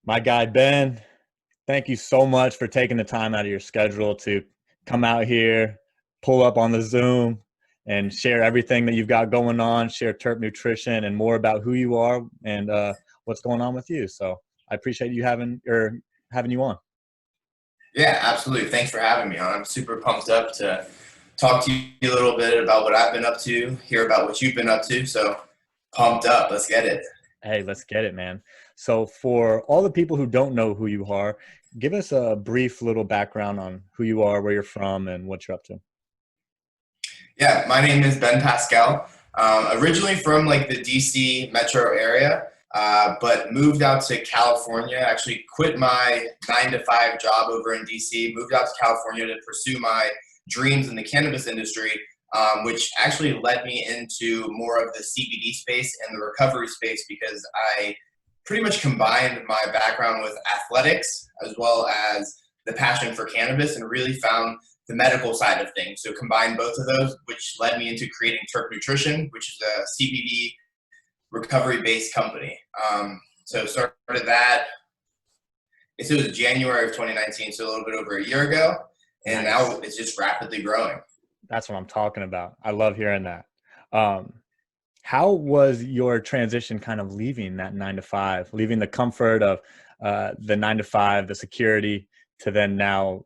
My guy, Ben, thank you so much for taking the time out of your schedule to come out here, pull up on the Zoom, and share everything that you've got going on, share Terp Nutrition and more about who you are and what's going on with you. So I appreciate you having you on. Yeah, absolutely. Thanks for having me on. I'm super pumped up to talk to you a little bit about what I've been up to, hear about what you've been up to. So pumped up. Let's get it. Hey, let's get it, man. So for all the people who don't know who you are, give us a brief little background on who you are, where you're from, and what you're up to. Yeah, my name is Ben Pasquel. Originally from like the DC metro area, but moved out to California. Actually, quit my 9 to 5 job over in DC. Moved out to California to pursue my dreams in the cannabis industry, which actually led me into more of the CBD space and the recovery space because I pretty much combined my background with athletics as well as the passion for cannabis and really found the medical side of things. So combined both of those, which led me into creating TerpNutrition, which is a CBD recovery-based company. So started that. It was January of 2019, so a little bit over a year ago, and Nice. now it's just rapidly growing. That's what I'm talking about. I love hearing that. Um, how was your transition kind of leaving that 9 to 5, leaving the comfort of the 9 to 5, the security, to then now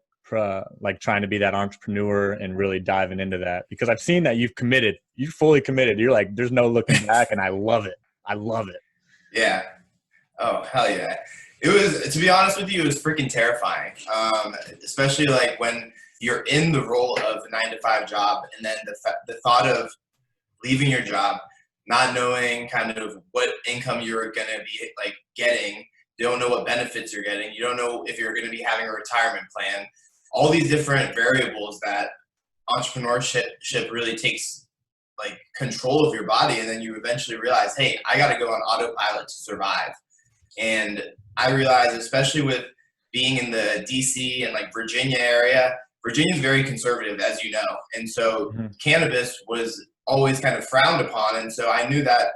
like trying to be that entrepreneur and really diving into that? Because I've seen that you fully committed. You're like, there's no looking back, and I love it. I love it. Yeah. Oh, hell yeah. It was, to be honest with you, it was freaking terrifying. Especially like when you're in the role of a 9 to 5 job and then the thought of leaving your job, not knowing kind of what income you're going to be like getting. You don't know what benefits you're getting. You don't know if you're going to be having a retirement plan. All these different variables that entrepreneurship really takes like control of your body. And then you eventually realize, hey, I got to go on autopilot to survive. And I realized, especially with being in the DC and like Virginia area, Virginia is very conservative, as you know. And so Mhm. cannabis was always kind of frowned upon. And so I knew that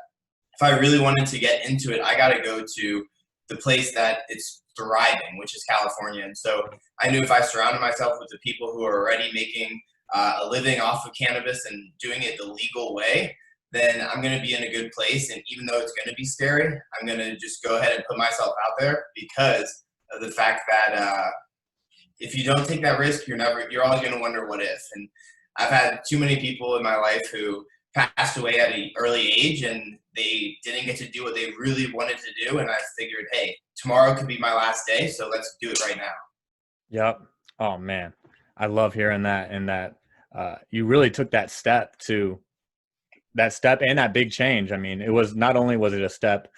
if I really wanted to get into it, I got to go to the place that it's thriving, which is California. And so I knew if I surrounded myself with the people who are already making a living off of cannabis and doing it the legal way, then I'm going to be in a good place. And even though it's going to be scary, I'm going to just go ahead and put myself out there because of the fact that if you don't take that risk, you're always going to wonder what if. And I've had too many people in my life who passed away at an early age and they didn't get to do what they really wanted to do. And I figured, hey, tomorrow could be my last day. So let's do it right now. Yep. Oh man, I love hearing that, and that you really took that step and that big change. I mean, it was not only was it a step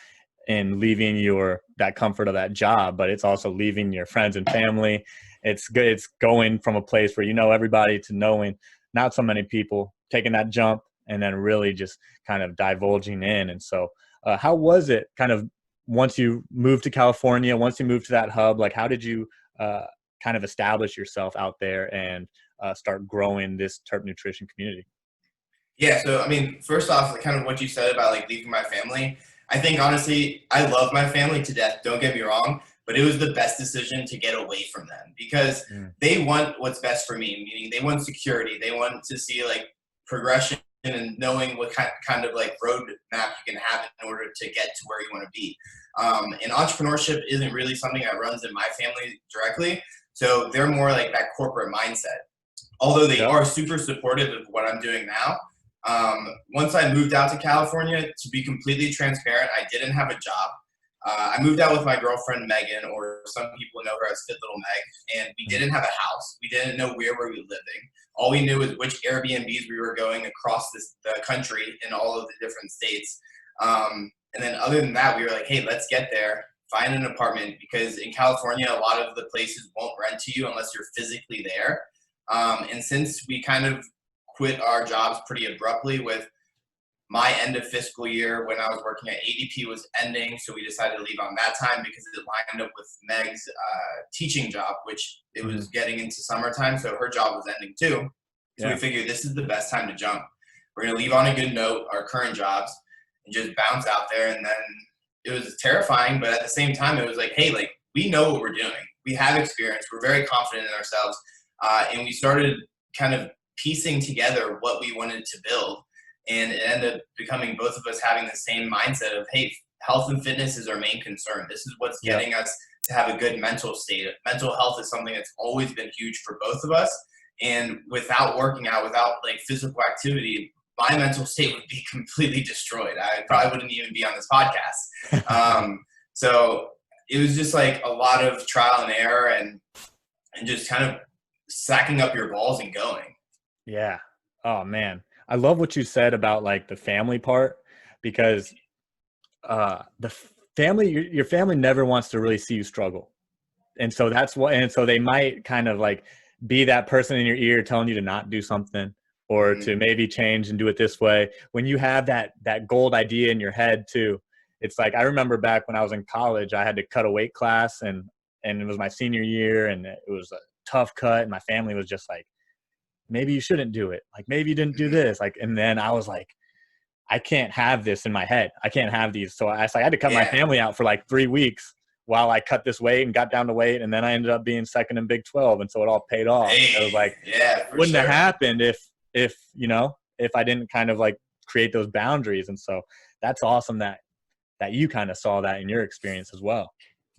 in leaving your that comfort of that job, but it's also leaving your friends and family. It's good. It's going from a place where you know everybody to knowing not so many people, taking that jump and then really just kind of divulging in. And so, how was it kind of once you moved to California, once you moved to that hub? Like, how did you uh, kind of establish yourself out there and start growing this Terp Nutrition community? Yeah, so I mean, first off, like, kind of what you said about like leaving my family. I think honestly, I love my family to death. Don't get me wrong, but it was the best decision to get away from them because Mm. they want what's best for me. Meaning, they want security. They want to see like progression and knowing what kind of like roadmap you can have in order to get to where you want to be. And entrepreneurship isn't really something that runs in my family directly, so they're more like that corporate mindset. Although they Yep. are super supportive of what I'm doing now, once I moved out to California, to be completely transparent, I didn't have a job. I moved out with my girlfriend Megan, or some people know her as Fit Little Meg, and we Mhm. didn't have a house. We didn't know where we were living. All we knew is which Airbnbs we were going across the country in all of the different states. And then other than that, we were like, hey, let's get there, find an apartment, because in California, a lot of the places won't rent to you unless you're physically there. And since we kind of quit our jobs pretty abruptly with my end of fiscal year when I was working at ADP was ending, so we decided to leave on that time because it lined up with Meg's teaching job, which it Mhm. was getting into summertime, so her job was ending too. So we Yeah. figured this is the best time to jump. We're gonna leave on a good note, our current jobs, and just bounce out there. And then it was terrifying, but at the same time, it was like, hey, like, we know what we're doing. We have experience. We're very confident in ourselves. And we started kind of piecing together what we wanted to build. And it ended up becoming both of us having the same mindset of, hey, health and fitness is our main concern. This is what's getting us to have a good mental state. Mental health is something that's always been huge for both of us. And without working out, without like physical activity, my mental state would be completely destroyed. I probably wouldn't even be on this podcast. So it was just like a lot of trial and error and just kind of sacking up your balls and going. Yeah. Oh man. I love what you said about like the family part, because the family, your family never wants to really see you struggle. And so that's what, and so they might kind of like be that person in your ear telling you to not do something, or to maybe change and do it this way. When you have that gold idea in your head too, it's like, I remember back when I was in college, I had to cut a weight class, and it was my senior year, and it was a tough cut. And my family was just like, maybe you shouldn't do it. Like, maybe you didn't do this. Like, and then I was like, I can't have this in my head. I can't have these. So I had to cut my family out for like 3 weeks while I cut this weight and got down to weight. And then I ended up being second in Big 12. And so it all paid off. Hey, I was like, it wouldn't have happened if, you know, if I didn't kind of like create those boundaries. And so that's awesome that you kind of saw that in your experience as well.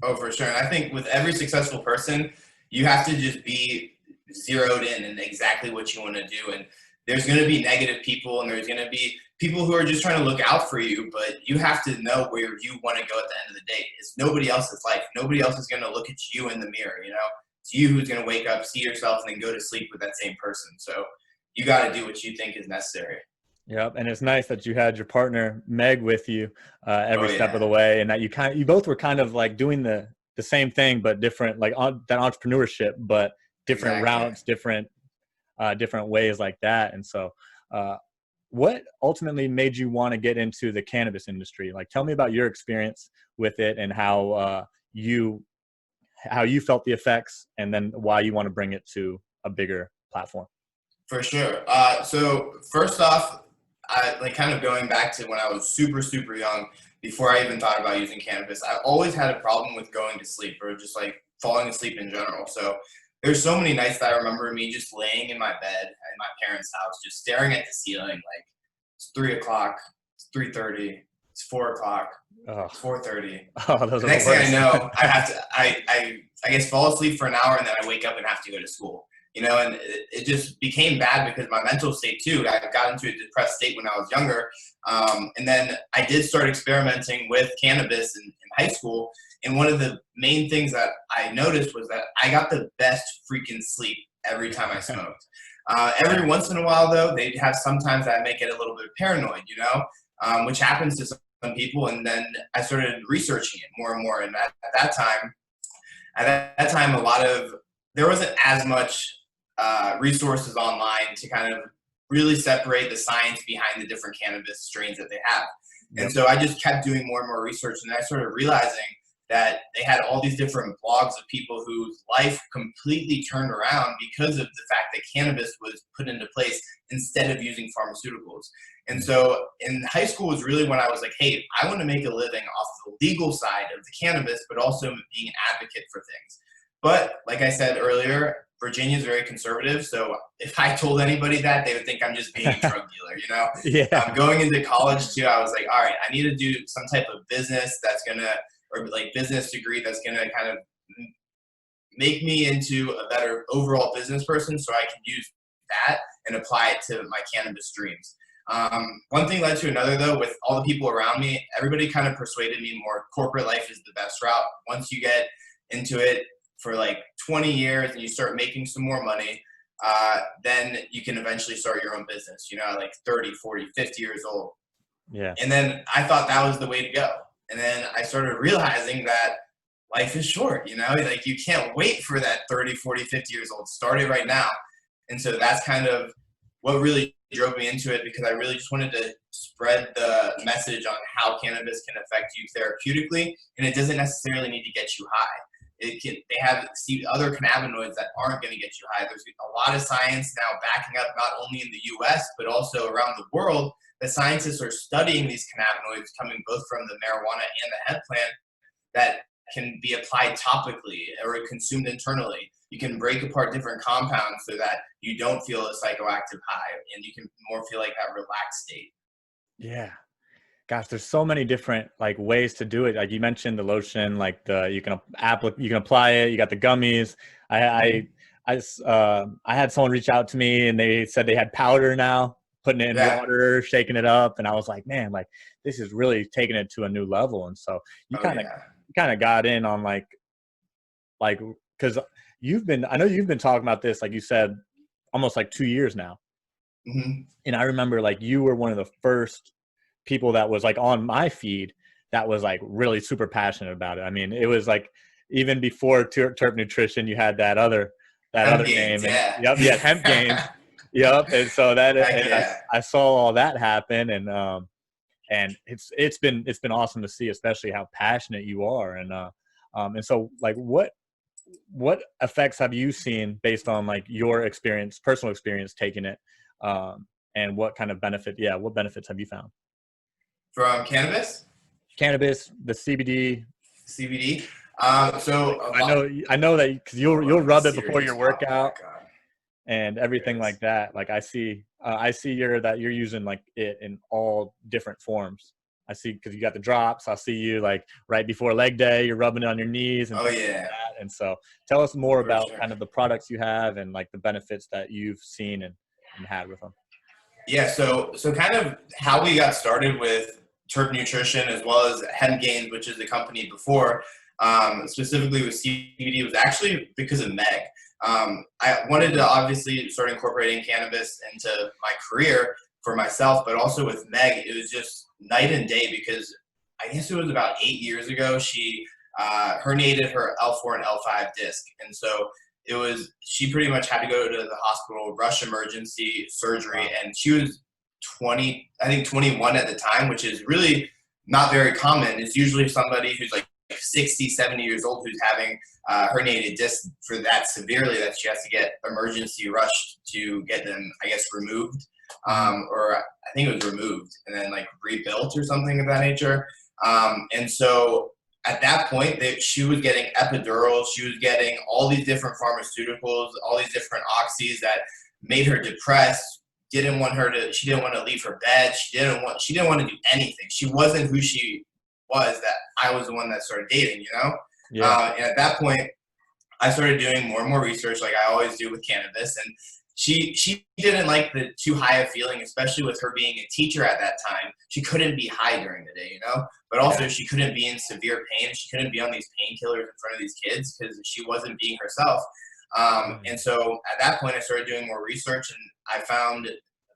Oh, for sure. And I think with every successful person, you have to just be zeroed in and exactly what you want to do. And there's going to be negative people, and there's going to be people who are just trying to look out for you, but you have to know where you want to go at the end of the day. It's nobody else's life. Nobody else is going to look at you in the mirror. You know, it's you who's going to wake up, see yourself, and then go to sleep with that same person. So you got to do what you think is necessary. Yep. And it's nice that you had your partner Meg with you every step of the way, and that you both were kind of like doing the same thing, but different, like that entrepreneurship, but different routes, different ways like that. And so what ultimately made you want to get into the cannabis industry? Like, tell me about your experience with it, and how you felt the effects, and then why you want to bring it to a bigger platform. For sure. So first off, I like kind of going back to when I was super, super young, before I even thought about using cannabis, I always had a problem with going to sleep, or just like falling asleep in general. So there's so many nights that I remember me just laying in my bed in my parents' house, just staring at the ceiling, like, it's 3 o'clock, it's 3:30, it's 4 o'clock, it's 4:30. The next thing I know, I have to, I guess fall asleep for an hour, and then I wake up and have to go to school. You know, and it just became bad because my mental state too. I got into a depressed state when I was younger. And then I did start experimenting with cannabis in high school. And one of the main things that I noticed was that I got the best freaking sleep every time I smoked. Every once in a while, though, they'd have sometimes that I make it a little bit paranoid, you know, which happens to some people. And then I started researching it more and more. And at that time, there wasn't as much resources online to kind of really separate the science behind the different cannabis strains that they have. And so I just kept doing more and more research, and I started realizing that they had all these different blogs of people whose life completely turned around because of the fact that cannabis was put into place instead of using pharmaceuticals. And so in high school was really when I was like, hey, I want to make a living off the legal side of the cannabis, but also being an advocate for things. But like I said earlier, Virginia is very conservative. So if I told anybody that, they would think I'm just being a drug dealer, you know? Yeah. Going into college too, I was like, all right, I need to do some type of business or like business degree that's going to kind of make me into a better overall business person, so I can use that and apply it to my cannabis dreams. One thing led to another, though. With all the people around me, everybody kind of persuaded me more corporate life is the best route. Once you get into it for like 20 years and you start making some more money, then you can eventually start your own business, you know, like 30, 40, 50 years old. Yeah. And then I thought that was the way to go. And then I started realizing that life is short, you know, like you can't wait for that 30, 40, 50 years old. Start it right now. And so that's kind of what really drove me into it, because I really just wanted to spread the message on how cannabis can affect you therapeutically. And it doesn't necessarily need to get you high. They have other cannabinoids that aren't going to get you high. There's a lot of science now backing up, not only in the US, but also around the world, the scientists are studying these cannabinoids coming both from the marijuana and the hemp plant that can be applied topically or consumed internally. You can break apart different compounds so that you don't feel a psychoactive high and you can more feel like that relaxed state. Yeah. Gosh, there's so many different like ways to do it. Like you mentioned the lotion, like you can apply it. You got the gummies. I had someone reach out to me and they said they had powder now, putting it in water, shaking it up, and I was like, man, like this is really taking it to a new level. And so you kind of got in on like because I know you've been talking about this, like you said, almost like 2 years now. Mm-hmm. And I remember like you were one of the first people that was like on my feed that was like really super passionate about it. I mean, it was like even before TerpNutrition, you had that other name. Yeah. And, yep, hemp games. Yep. And so I saw all that happen, and it's been awesome to see, especially how passionate you are. And so like what effects have you seen based on like your experience, personal experience taking it, and what kind of what benefits have you found from cannabis, the CBD? So I know that because you'll rub it before your workout and everything like that. Like I see that you're using like it in all different forms. I see, because you got the drops. I see you like right before leg day, you're rubbing it on your knees and things like that. And so tell us more about kind of the products you have and like the benefits that you've seen and had with them. Yeah, so kind of how we got started with TerpNutrition as well as Hemp Gains, which is the company before, specifically with CBD, was actually because of Meg. I wanted to obviously start incorporating cannabis into my career for myself, but also with Meg, it was just night and day because I guess it was about 8 years ago, she herniated her L4 and L5 disc. And so she pretty much had to go to the hospital, rush emergency surgery. And she was 21 at the time, which is really not very common. It's usually somebody who's like 60, 70 years old who's having herniated disc for that severely that she has to get emergency rushed to get them, I guess, removed. Or I think it was removed and then like rebuilt or something of that nature. And so at that point, she was getting epidurals, she was getting all these different pharmaceuticals, all these different oxys that made her depressed. She didn't want to leave her bed. She didn't want to do anything. She wasn't who she was. That I was the one that started dating, you know? Yeah. And at that point, I started doing more and more research, like I always do with cannabis. And she didn't like the too high of feeling, especially with her being a teacher at that time. She couldn't be high during the day, you know? But also she couldn't be in severe pain. She couldn't be on these painkillers in front of these kids because she wasn't being herself. And so at that point, I started doing more research and I found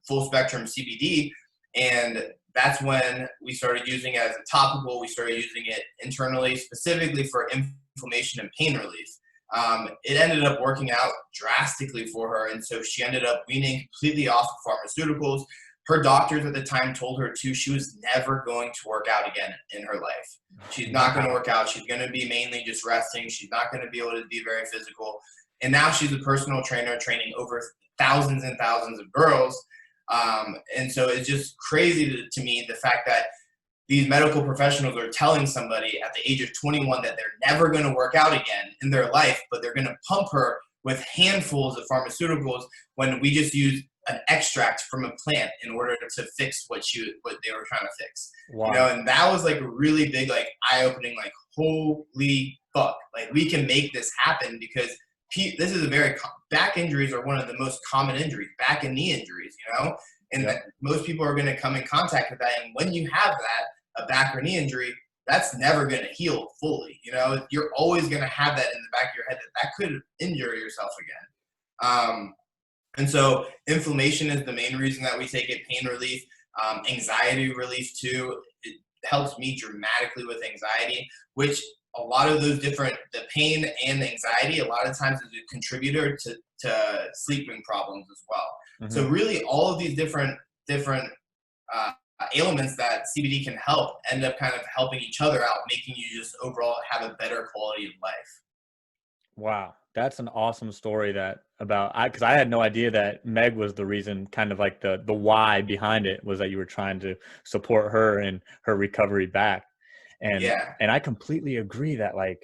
full spectrum CBD. And that's when we started using it as a topical. We started using it internally, specifically for inflammation and pain relief. It ended up working out drastically for her. And so she ended up weaning completely off of pharmaceuticals. Her doctors at the time told her too, she was never going to work out again in her life. She's not going to work out. She's going to be mainly just resting. She's not going to be able to be very physical. And now she's a personal trainer training over thousands and thousands of girls. And so it's just crazy to me, the fact that these medical professionals are telling somebody at the age of 21 that they're never going to work out again in their life, but they're going to pump her with handfuls of pharmaceuticals when we just use an extract from a plant in order to fix what they were trying to fix. Wow. You know, and that was like a really big, like eye-opening, like, holy fuck, like we can make this happen because this is back injuries are one of the most common injuries, back and knee injuries, you know, and that most people are going to come in contact with that. And when you have that, a back or knee injury, that's never going to heal fully. You know, you're always going to have that in the back of your head that could injure yourself again. And so inflammation is the main reason that we take it, pain relief, anxiety relief too. It helps me dramatically with anxiety, which a lot of those the pain and anxiety, a lot of times is a contributor to sleeping problems as well. Mm-hmm. So really all of these different ailments that CBD can help end up kind of helping each other out, making you just overall have a better quality of life. Wow, that's an awesome story that about because I had no idea that Meg was the reason, kind of like the why behind it was that you were trying to support her and her recovery back. Yeah. And I completely agree that like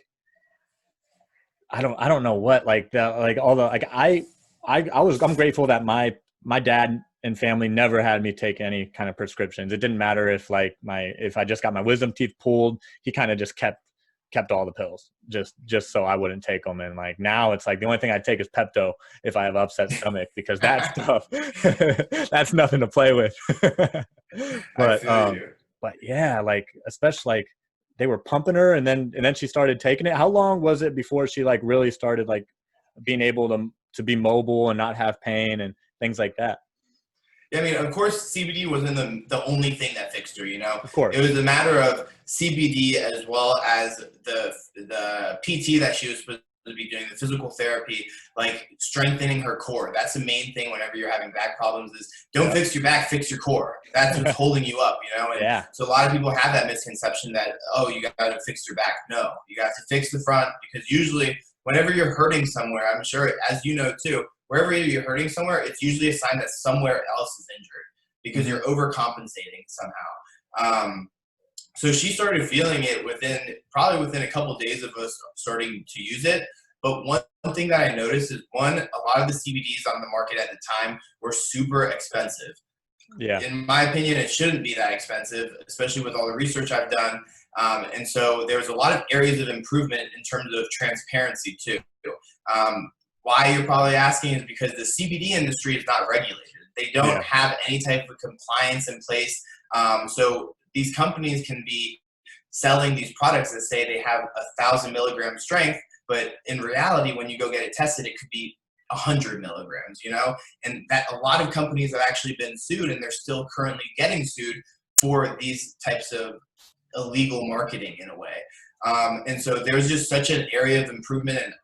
I don't know what like that like all the like I'm grateful that my dad and family never had me take any kind of prescriptions. It didn't matter if like if I just got my wisdom teeth pulled, he kind of just kept all the pills just so I wouldn't take them. And like now it's like the only thing I take is Pepto if I have upset stomach, because that stuff that's nothing to play with. I but feel you. but yeah, like especially like they were pumping her and then she started taking it. How long was it before she like really started like being able to be mobile and not have pain and things like that? Yeah, I mean, of course, CBD wasn't the only thing that fixed her. Of It course. was a matter of CBD as well as the PT that she was supposed to be doing, the physical therapy, like strengthening her core. That's the main thing whenever you're having back problems is don't Yep. fix your back, fix your core. That's what's holding you up. And Yeah. so a lot of people have that misconception that, oh, you got to fix your back. No, you got to fix the front, because usually whenever you're hurting somewhere, I'm sure, as you know too, wherever you're hurting somewhere, it's usually a sign that somewhere else is injured because Hmm. you're overcompensating somehow. So she started feeling it probably within a couple of days of us starting to use it. But one thing that I noticed is, a lot of the CBDs on the market at the time were super expensive. Yeah. In my opinion, it shouldn't be that expensive, especially with all the research I've done. And so there's a lot of areas of improvement in terms of transparency too. Um, why you're probably asking is because the CBD industry is not regulated. They don't Yeah. have any type of compliance in place. So these companies can be selling these products that say they have 1,000 milligram strength, but in reality, when you go get it tested, it could be 100 milligrams. And that a lot of companies have actually been sued, and they're still currently getting sued for these types of illegal marketing in a way. And so there's just such an area of improvement, and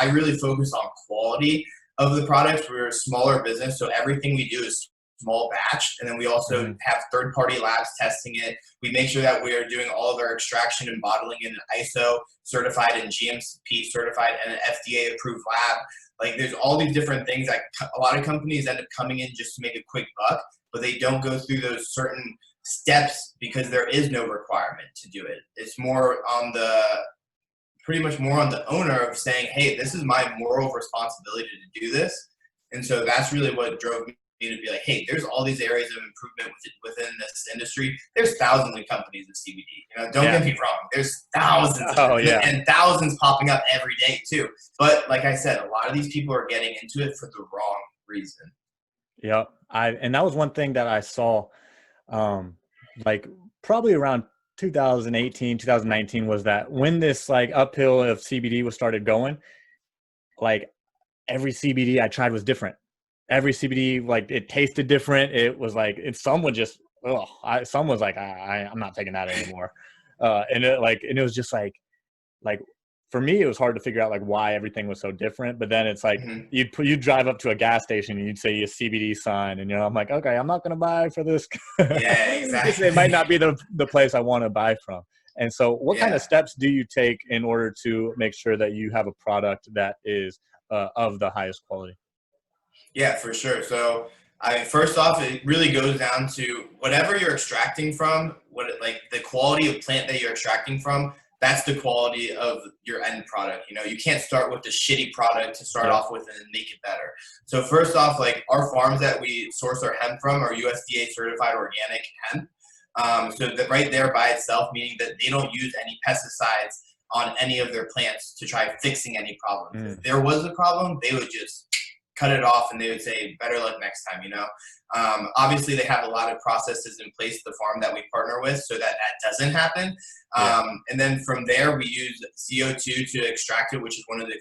I really focus on quality of the products. We're a smaller business, so everything we do is small batch, and then we also Hmm. have third-party labs testing it. We make sure that we are doing all of our extraction and bottling in an ISO certified and GMP certified and an FDA approved lab. Like, there's all these different things that a lot of companies end up coming in just to make a quick buck, but they don't go through those certain steps because there is no requirement to do it. It's pretty much more on the owner of saying, hey, this is my moral responsibility to do this. And so that's really what drove me to be like, hey, there's all these areas of improvement within this industry. There's thousands of companies of CBD. Don't Yeah. get me wrong. There's thousands of Oh them, yeah. and thousands popping up every day too. But like I said, a lot of these people are getting into it for the wrong reason. Yep. And that was one thing that I saw, um, like probably around 2018, 2019 was that when this like uphill of CBD was started going, like every CBD I tried was different. Every CBD, like it tasted different. It was like some would just, some was like, I'm not taking that anymore. And it was just like for me, it was hard to figure out like why everything was so different. But then it's like Mhm. you'd drive up to a gas station and you'd see a CBD sign, and I'm like, okay, I'm not gonna buy for this. Yeah, It might exactly. not be the place I want to buy from. And so, what kind of Yeah. steps do you take in order to make sure that you have a product that is of the highest quality? Yeah, for sure. So, first off, it really goes down to whatever you're extracting from, like the quality of plant that you're extracting from. That's the quality of your end product. You can't start with the shitty product to start Yep. off with and then make it better. So first off, like our farms that we source our hemp from are USDA certified organic hemp. So that right there by itself, meaning that they don't use any pesticides on any of their plants to try fixing any problems. If Mm. there was a problem, they would just cut it off and they would say better luck next time. Obviously they have a lot of processes in place, the farm that we partner with, so that doesn't happen. Yeah. And then from there we use CO2 to extract it, which is one of the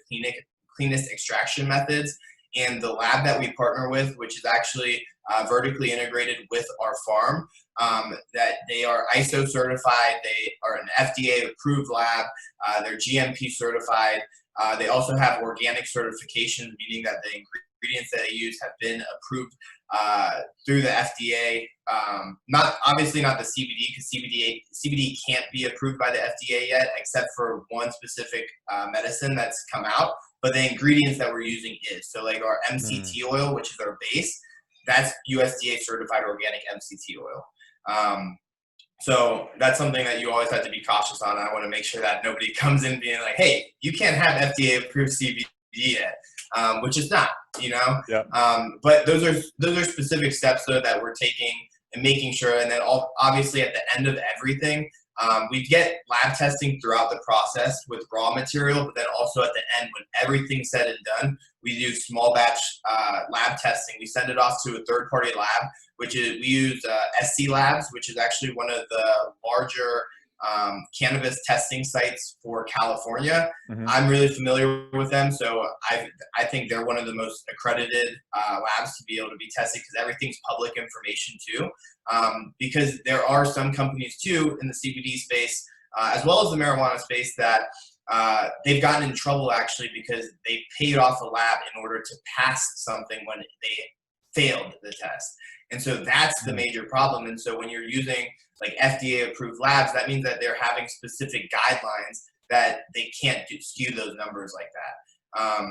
cleanest extraction methods. And the lab that we partner with, which is actually vertically integrated with our farm, that they are ISO certified, they are an FDA approved lab, they're GMP certified. They also have organic certifications, meaning that the ingredients that they use have been approved through the FDA. Not obviously not the CBD, because CBD can't be approved by the FDA yet, except for one specific medicine that's come out. But the ingredients that we're using is, so like our MCT oil, which is our base, that's USDA certified organic MCT oil. So that's something that you always have to be cautious on. I want to make sure that nobody comes in being like, hey, you can't have FDA approved CBD yet, which is not, you know. Yep. But those are specific steps though that we're taking and making sure. And then obviously at the end of everything, we get lab testing throughout the process with raw material, but then also at the end when everything's said and done, we do small batch lab testing. We send it off to a third-party lab, which is, we use SC Labs, which is actually one of the larger cannabis testing sites for California. I'm really familiar with them, so I think they're one of the most accredited labs to be able to be tested, because everything's public information too. Because there are some companies too in the CBD space, as well as the marijuana space, that they've gotten in trouble actually because they paid off a lab in order to pass something when they failed the test. And so that's the major problem. And so when you're using like FDA approved labs, that means that they're having specific guidelines that they can't skew those numbers like that.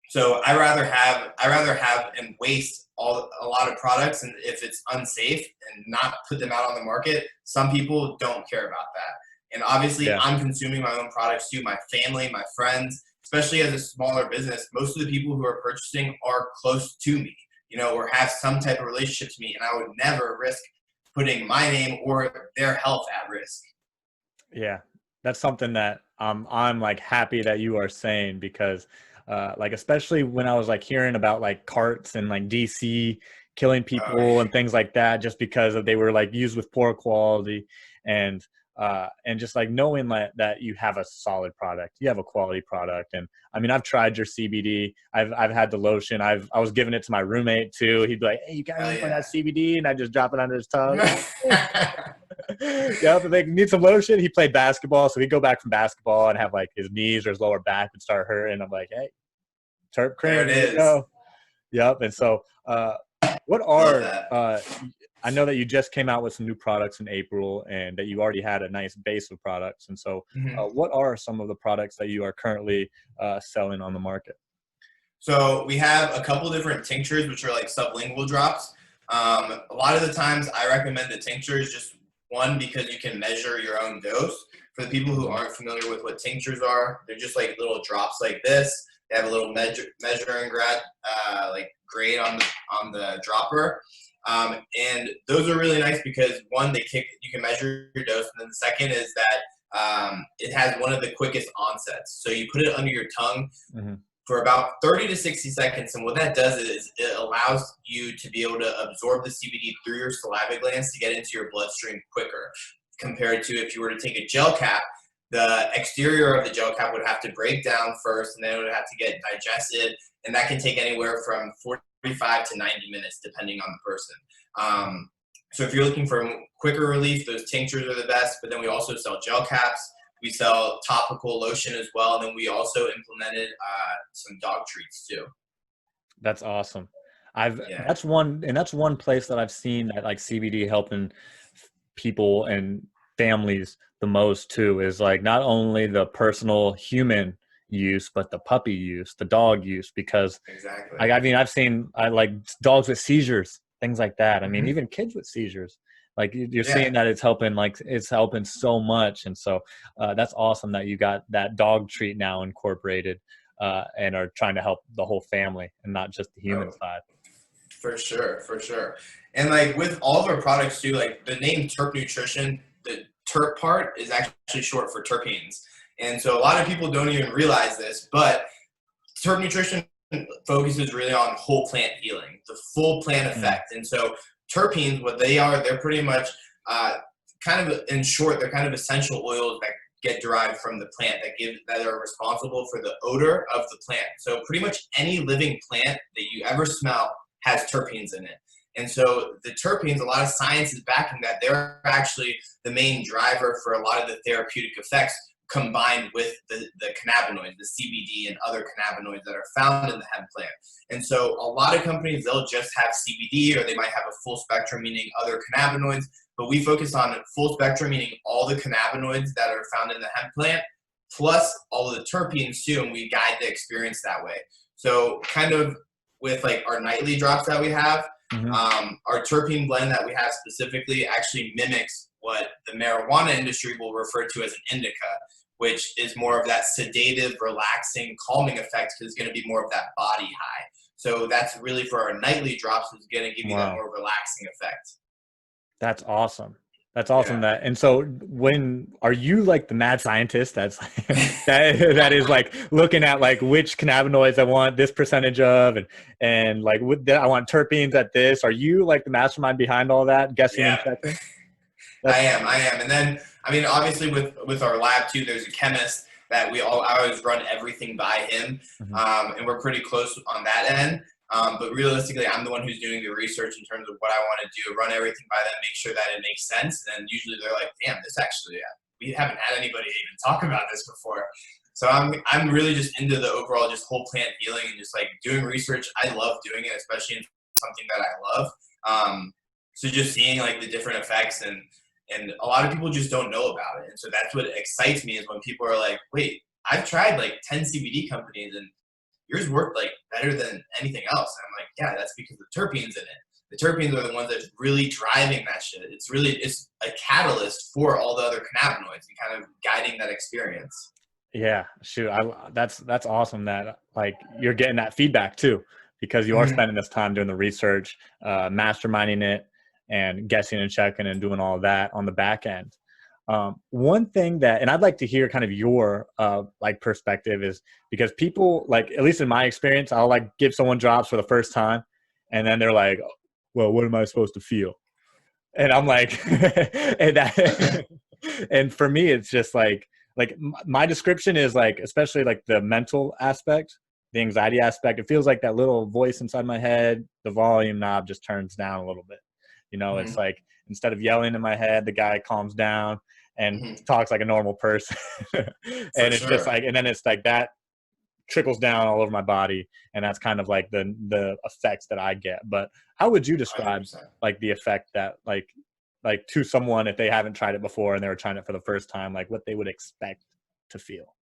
So I rather have and waste a lot of products, and if it's unsafe, and not put them out on the market. Some people don't care about that. And obviously I'm consuming my own products too, my family, my friends, especially as a smaller business. Most of the people who are purchasing are close to me, you know, or have some type of relationship to me, and I would never risk putting my name or their health at risk. Yeah, that's something that I'm like happy that you are saying, because like especially when I was like hearing about like carts and like DC killing people and things like that, just because they were like used with poor quality, and just like knowing that you have a solid product, you have a quality product. And I mean, I've tried your CBD. I've had the lotion. I was giving it to my roommate too. He'd be like, "Hey, you got anything for that CBD?" And I just drop it under his tongue. Yeah, but they need some lotion. He played basketball, so he'd go back from basketball and have like his knees or his lower back would start hurting. I'm like, "Hey, Terp cream, there it is." Go. Yep. And so, what are I know that you just came out with some new products in April, and that you already had a nice base of products. And so what are some of the products that you are currently selling on the market? So we have a couple different tinctures, which are like sublingual drops. A lot of the times I recommend the tinctures, just one, because you can measure your own dose. For the people who aren't familiar with what tinctures are, they're just like little drops like this. They have a little measuring grade on the dropper. And those are really nice because one, you can measure your dose, and then the second is that it has one of the quickest onsets. So you put it under your tongue for about 30 to 60 seconds, and what that does is it allows you to be able to absorb the CBD through your saliva glands to get into your bloodstream quicker, compared to if you were to take a gel cap. The exterior of the gel cap would have to break down first, and then it would have to get digested, and that can take anywhere from 45 to 90 minutes, depending on the person. So if you're looking for quicker relief, those tinctures are the best, but then we also sell gel caps. We sell topical lotion as well, and then we also implemented some dog treats too. That's awesome. That's one place that I've seen that like CBD helping people and families the most too, is like not only the personal human use, but the puppy use, the dog use, because like, I mean, I've seen like dogs with seizures, things like that. I mean, even kids with seizures, like you're seeing that it's helping so much. And so that's awesome that you got that dog treat now incorporated and are trying to help the whole family and not just the human side. For sure. And like with all of our products too, like the name TerpNutrition, the terp part is actually short for terpenes. And so a lot of people don't even realize this, but TerpNutrition focuses really on whole plant healing, the full plant effect. And so terpenes, what they are, they're pretty much kind of, in short, they're kind of essential oils that get derived from the plant that are responsible for the odor of the plant. So pretty much any living plant that you ever smell has terpenes in it. And so the terpenes, a lot of science is backing that. They're actually the main driver for a lot of the therapeutic effects combined with the cannabinoids, the CBD and other cannabinoids that are found in the hemp plant. And so a lot of companies, they'll just have CBD, or they might have a full spectrum, meaning other cannabinoids, but we focus on full spectrum, meaning all the cannabinoids that are found in the hemp plant, plus all of the terpenes too, and we guide the experience that way. So kind of with like our nightly drops that we have, our terpene blend that we have specifically actually mimics what the marijuana industry will refer to as an indica, which is more of that sedative, relaxing, calming effect, because it's going to be more of that body high. So that's really for our nightly drops, is going to give you that more relaxing effect. That's awesome. That's awesome. That, and so when are you like the mad scientist that's that is like looking at like which cannabinoids I want this percentage of, and like I want terpenes at this? Are you like the mastermind behind all that, guessing and checking? I am. And then, I mean, obviously with our lab too, there's a chemist that I always run everything by him. And we're pretty close on that end. But realistically, I'm the one who's doing the research in terms of what I want to do, run everything by them, make sure that it makes sense. And usually they're like, damn, this actually, we haven't had anybody even talk about this before. So I'm really just into the overall just whole plant healing and just like doing research. I love doing it, especially in something that I love. So just seeing like the different effects, and a lot of people just don't know about it. And so that's what excites me, is when people are like, wait, I've tried like 10 CBD companies and yours worked like better than anything else. And I'm like, yeah, that's because the terpenes in it. The terpenes are the ones that's really driving that shit. It's a catalyst for all the other cannabinoids and kind of guiding that experience. Yeah, shoot. That's awesome that like you're getting that feedback too, because you are spending this time doing the research, masterminding it, and guessing and checking and doing all of that on the back end. One thing that, and I'd like to hear kind of your like perspective, is because people, like, at least in my experience, I'll like give someone drops for the first time and then they're like, well, what am I supposed to feel? And I'm like, and for me, it's just like my description is like, especially like the mental aspect, the anxiety aspect, it feels like that little voice inside my head, the volume knob just turns down a little bit. You know, it's like, instead of yelling in my head, the guy calms down and talks like a normal person. And it's just like, and then it's like that trickles down all over my body. And that's kind of like the effects that I get. But how would you describe 100%. Like the effect that like to someone, if they haven't tried it before and they were trying it for the first time, like what they would expect to feel?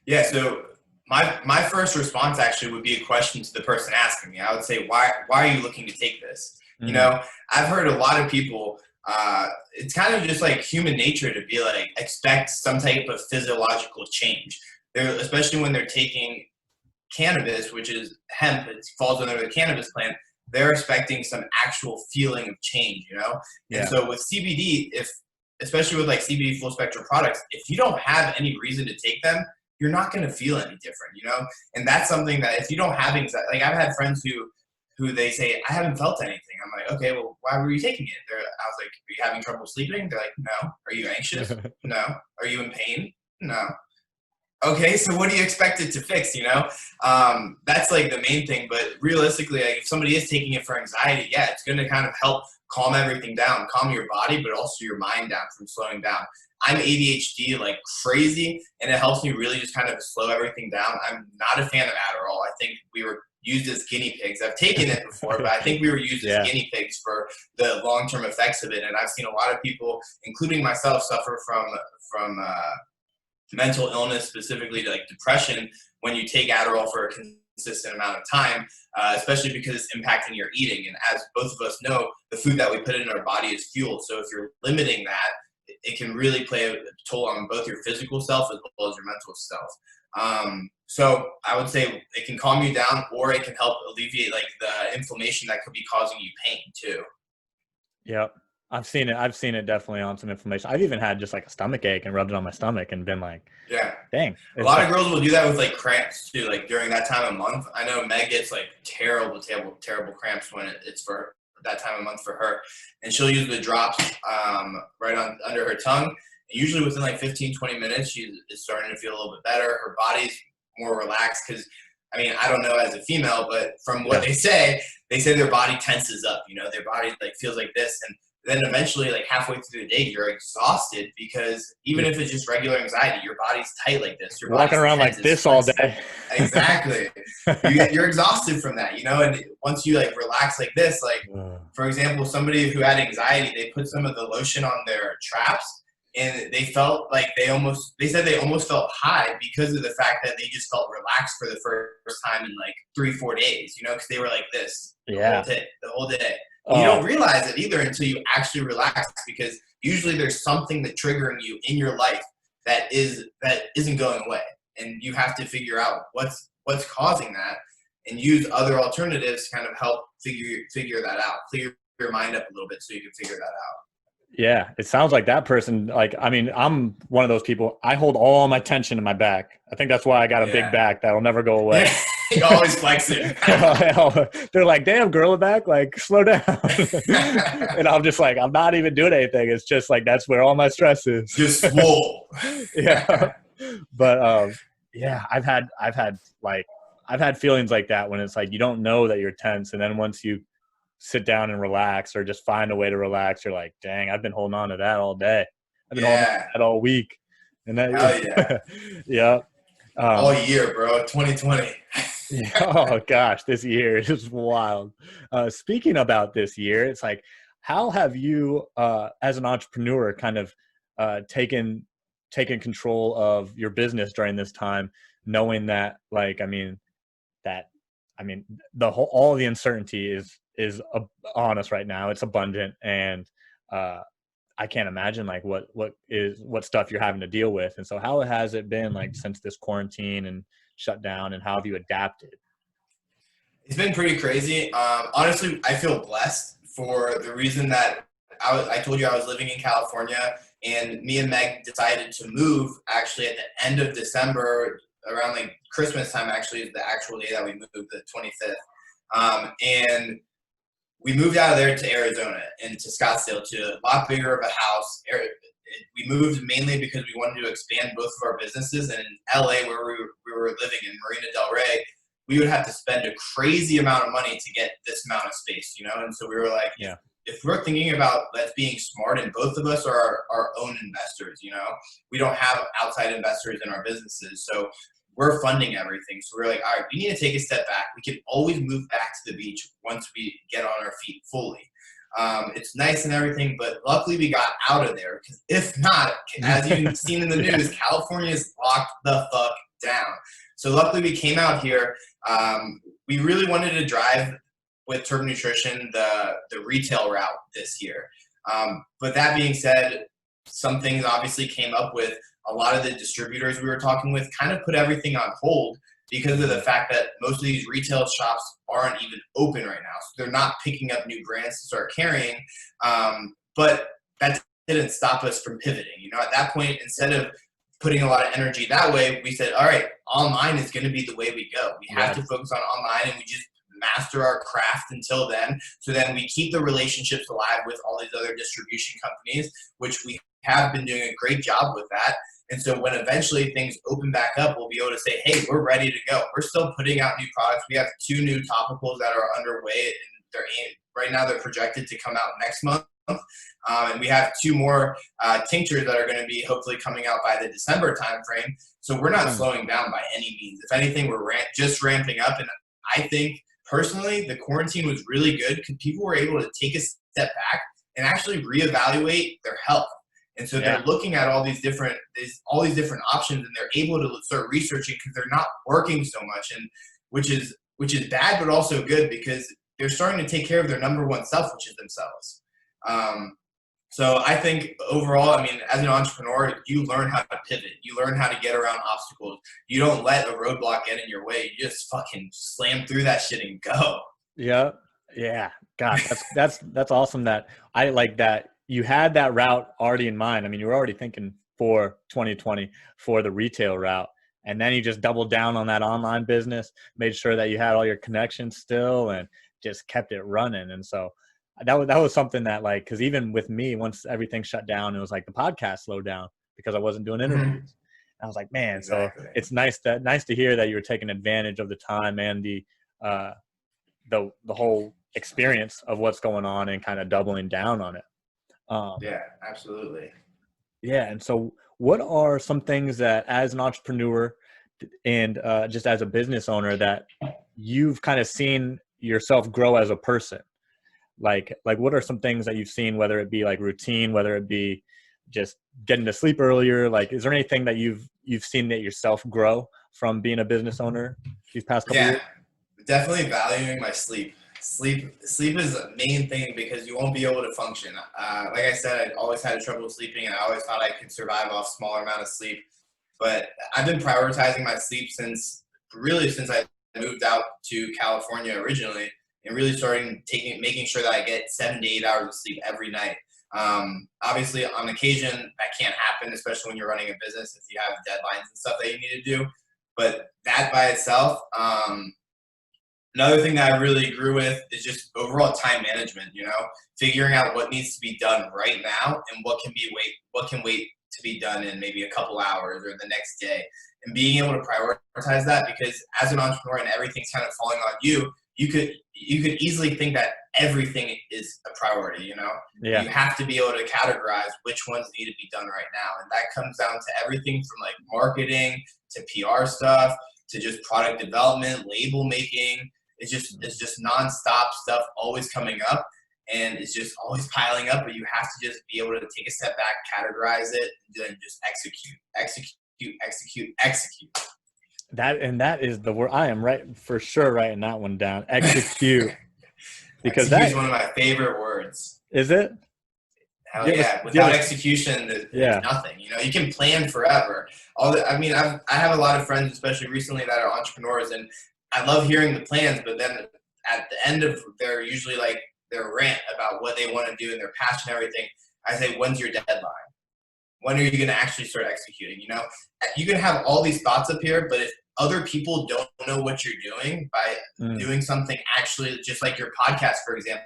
Yeah. So my first response actually would be a question to the person asking me. I would say, why are you looking to take this? You know, I've heard a lot of people, it's kind of just like human nature to be like, expect some type of physiological change. Especially when they're taking cannabis, which is hemp, it falls under the cannabis plant, they're expecting some actual feeling of change, you know? And so with CBD, especially with like CBD full spectrum products, if you don't have any reason to take them, you're not going to feel any different, you know? And that's something that if you don't have anxiety, like I've had friends who they say, I haven't felt anything. I'm like, okay, well, why were you taking it? I was like, are you having trouble sleeping? They're like, no. Are you anxious? No. Are you in pain? No. Okay, so what do you expect it to fix, you know? That's like the main thing. But realistically, like, if somebody is taking it for anxiety, yeah, it's going to kind of help calm everything down, calm your body, but also your mind down from slowing down. I'm ADHD like crazy, and it helps me really just kind of slow everything down. I'm not a fan of Adderall. I think we were used as guinea pigs. I've taken it before, but I think we were used as guinea pigs for the long-term effects of it. And I've seen a lot of people, including myself, suffer from mental illness, specifically like depression, when you take Adderall for a consistent amount of time, especially because it's impacting your eating. And as both of us know, the food that we put in our body is fuel. So if you're limiting that, it can really play a toll on both your physical self as well as your mental self. So I would say it can calm you down, or it can help alleviate like the inflammation that could be causing you pain too. Yep. I've seen it definitely on some inflammation. I've even had just like a stomach ache and rubbed it on my stomach and been like, yeah, dang. A lot of girls will do that with like cramps too. Like during that time of month, I know Meg gets like terrible cramps when it's for that time of month for her. And she'll use the drops right under her tongue. And usually within like 15, 20 minutes, she is starting to feel a little bit better. Her body's more relaxed because, I mean, I don't know as a female, but from what they say their body tenses up, you know, their body like feels like this. And then eventually, like halfway through the day, you're exhausted because even if it's just regular anxiety, your body's tight like this. Your Walking body's around tense, like it's this all flexing. day. Exactly. You're exhausted from that, you know. And once you like relax like this, like for example, somebody who had anxiety, they put some of the lotion on their traps, and they felt like they said they almost felt high because of the fact that they just felt relaxed for the first time in like 3-4 days, you know, because they were like this the whole day. And you don't realize it either until you actually relax, because usually there's something that's triggering you in your life that isn't going away, and you have to figure out what's causing that, and use other alternatives to kind of help figure that out, clear your mind up a little bit so you can figure that out. Yeah, it sounds like that person, like, I mean, I'm one of those people, I hold all my tension in my back. I think that's why I got a big back that'll never go away. You always flex it. They're like, damn, gorilla back, like, slow down. And I'm just like, I'm not even doing anything. It's just like, that's where all my stress is. Just swole. Yeah. But yeah, I've had feelings like that when it's like, you don't know that you're tense. And then once you sit down and relax, or just find a way to relax, you're like, dang, I've been holding on to that all day. I've been holding on to that all week. And that, yeah. All year, bro. 2020. Oh gosh, this year is wild. Speaking about this year, it's like, how have you, as an entrepreneur, kind of taken control of your business during this time, knowing that, like, I mean, all the uncertainty is on us right now. It's abundant, and I can't imagine like what stuff you're having to deal with. And so how has it been like since this quarantine and shut down, and how have you adapted? It's been pretty crazy. Honestly, I feel blessed for the reason that I told you I was living in California, and me and Meg decided to move actually at the end of December, around like Christmas time. Actually, is the actual day that we moved, the 25th. And we moved out of there to Arizona and to Scottsdale, to a lot bigger of a house. We moved mainly because we wanted to expand both of our businesses. And in LA, where we were living in Marina Del Rey, we would have to spend a crazy amount of money to get this amount of space, you know? And so we were like, if we're thinking about let's being smart, and both of us are our own investors, you know, we don't have outside investors in our businesses. So we're funding everything. So we're like, all right, we need to take a step back. We can always move back to the beach once we get on our feet fully. It's nice and everything, but luckily we got out of there, because if not, as you've seen in the news, California is locked the fuck down. So luckily we came out here. We really wanted to drive with TerpNutrition the retail route this year. But that being said, some things obviously came up with a lot of the distributors we were talking with, kind of put everything on hold because of the fact that most of these retail shops aren't even open right now. So they're not picking up new brands to start carrying. But that didn't stop us from pivoting. You know, at that point, instead of putting a lot of energy that way, we said, all right, online is going to be the way we go. We have to focus on online, and we just master our craft until then. So then we keep the relationships alive with all these other distribution companies, which we have been doing a great job with that. And so when eventually things open back up, we'll be able to say, hey, we're ready to go. We're still putting out new products. We have 2 new topicals that are underway, and right now they're projected to come out next month. And we have 2 more tinctures that are going to be hopefully coming out by the December timeframe. So we're not slowing down by any means. If anything, we're just ramping up. And I think personally, the quarantine was really good because people were able to take a step back and actually reevaluate their health. And so they're looking at all these different options, and they're able to start researching because they're not working so much, and which is bad, but also good because they're starting to take care of their number one self, which is themselves. So I think overall, I mean, as an entrepreneur, you learn how to pivot. You learn how to get around obstacles. You don't let a roadblock get in your way. You just fucking slam through that shit and go. Yeah. Yeah. God, that's awesome that I like that you had that route already in mind. I mean, you were already thinking for 2020 for the retail route, and then you just doubled down on that online business, made sure that you had all your connections still, and just kept it running. And so that was something that, like, because even with me, once everything shut down, it was like the podcast slowed down because I wasn't doing interviews. And I was like, man, exactly. So it's nice to hear that you were taking advantage of the time and the whole experience of what's going on and kind of doubling down on it. Yeah, absolutely. Yeah. And so what are some things that as an entrepreneur and just as a business owner that you've kind of seen yourself grow as a person? Like what are some things that you've seen, whether it be like routine, whether it be just getting to sleep earlier? Like, is there anything that you've seen that yourself grow from being a business owner these past couple of Yeah, years? definitely valuing my sleep. Sleep is the main thing because you won't be able to function. Like I said, I always had trouble sleeping, and I always thought I could survive off smaller amount of sleep. But I've been prioritizing my sleep since I moved out to California originally, and really starting making sure that I get 7 to 8 hours of sleep every night. Obviously, on occasion that can't happen, especially when you're running a business if you have deadlines and stuff that you need to do. But that by itself, another thing that I really grew with is just overall time management, figuring out what needs to be done right now and what can wait to be done in maybe a couple hours or the next day, and being able to prioritize that, because as an entrepreneur and everything's kind of falling on you, you could easily think that everything is a priority, Yeah. You have to be able to categorize which ones need to be done right now. And that comes down to everything from like marketing to PR stuff to just product development, label making. It's just nonstop stuff always coming up, and it's just always piling up. But you have to just be able to take a step back, categorize it, and then just execute. That is the word. I am right for sure writing that one down. Execute. Because Execute is that one of my favorite words. is it. Hell yeah! Without execution, there's nothing. You can plan forever. I have a lot of friends, especially recently, that are entrepreneurs, and I love hearing the plans. But then at the end of usually like their rant about what they want to do and their passion and everything, I say, when's your deadline? When are you going to actually start executing? You can have all these thoughts up here, but if other people don't know what you're doing by doing something, actually, just like your podcast, for example,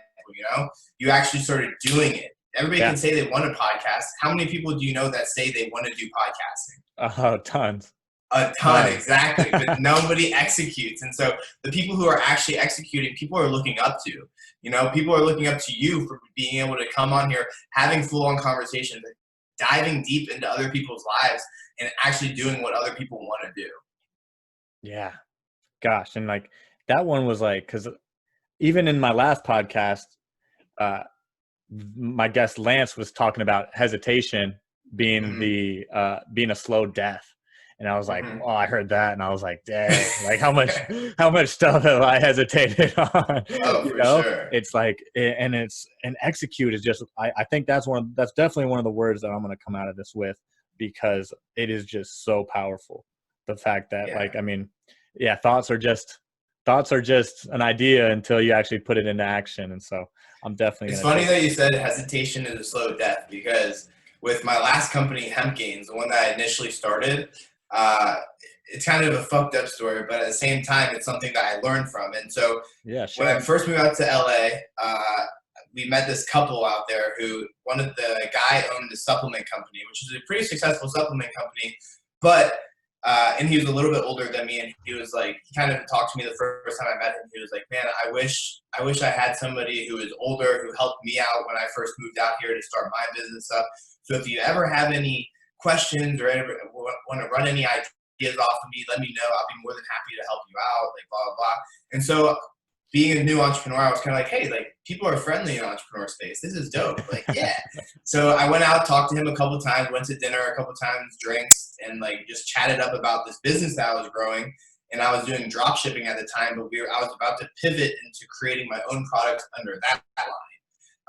you actually started doing it. Everybody can say they want a podcast. How many people do you know that say they want to do podcasting? Oh, tons. A ton, exactly. But nobody executes. And so the people who are actually executing, people are looking up to. People are looking up to you for being able to come on here, having full-on conversations, diving deep into other people's lives, and actually doing what other people want to do. Yeah. Gosh. And like that one was like, because even in my last podcast, my guest Lance was talking about hesitation being being a slow death. And I was like, oh, I heard that. And I was like, dang, like how much stuff have I hesitated on? Oh, for sure. It's like, and execute is just, I think that's definitely one of the words that I'm going to come out of this with, because it is just so powerful. The fact that thoughts are just an idea until you actually put it into action. And so I'm definitely. It's funny that you said hesitation is a slow death, because with my last company, Hemp Gains, the one that I initially started, it's kind of a fucked up story, but at the same time, it's something that I learned from. And so when I first moved out to LA, we met this couple out there who the guy owned a supplement company, which is a pretty successful supplement company, but and he was a little bit older than me, and he kind of talked to me the first time I met him. He was like, man, I wish I had somebody who was older who helped me out when I first moved out here to start my business up. So if you ever have any questions or ever want to run any ideas off of me, let me know. I'll be more than happy to help you out, like blah, blah, blah. And so being a new entrepreneur, I was kind of like, hey, like people are friendly in entrepreneur space. This is dope. Like, yeah. So I went out, talked to him a couple times, went to dinner a couple times, drinks, and like just chatted up about this business that I was growing. And I was doing drop shipping at the time, but I was about to pivot into creating my own products under that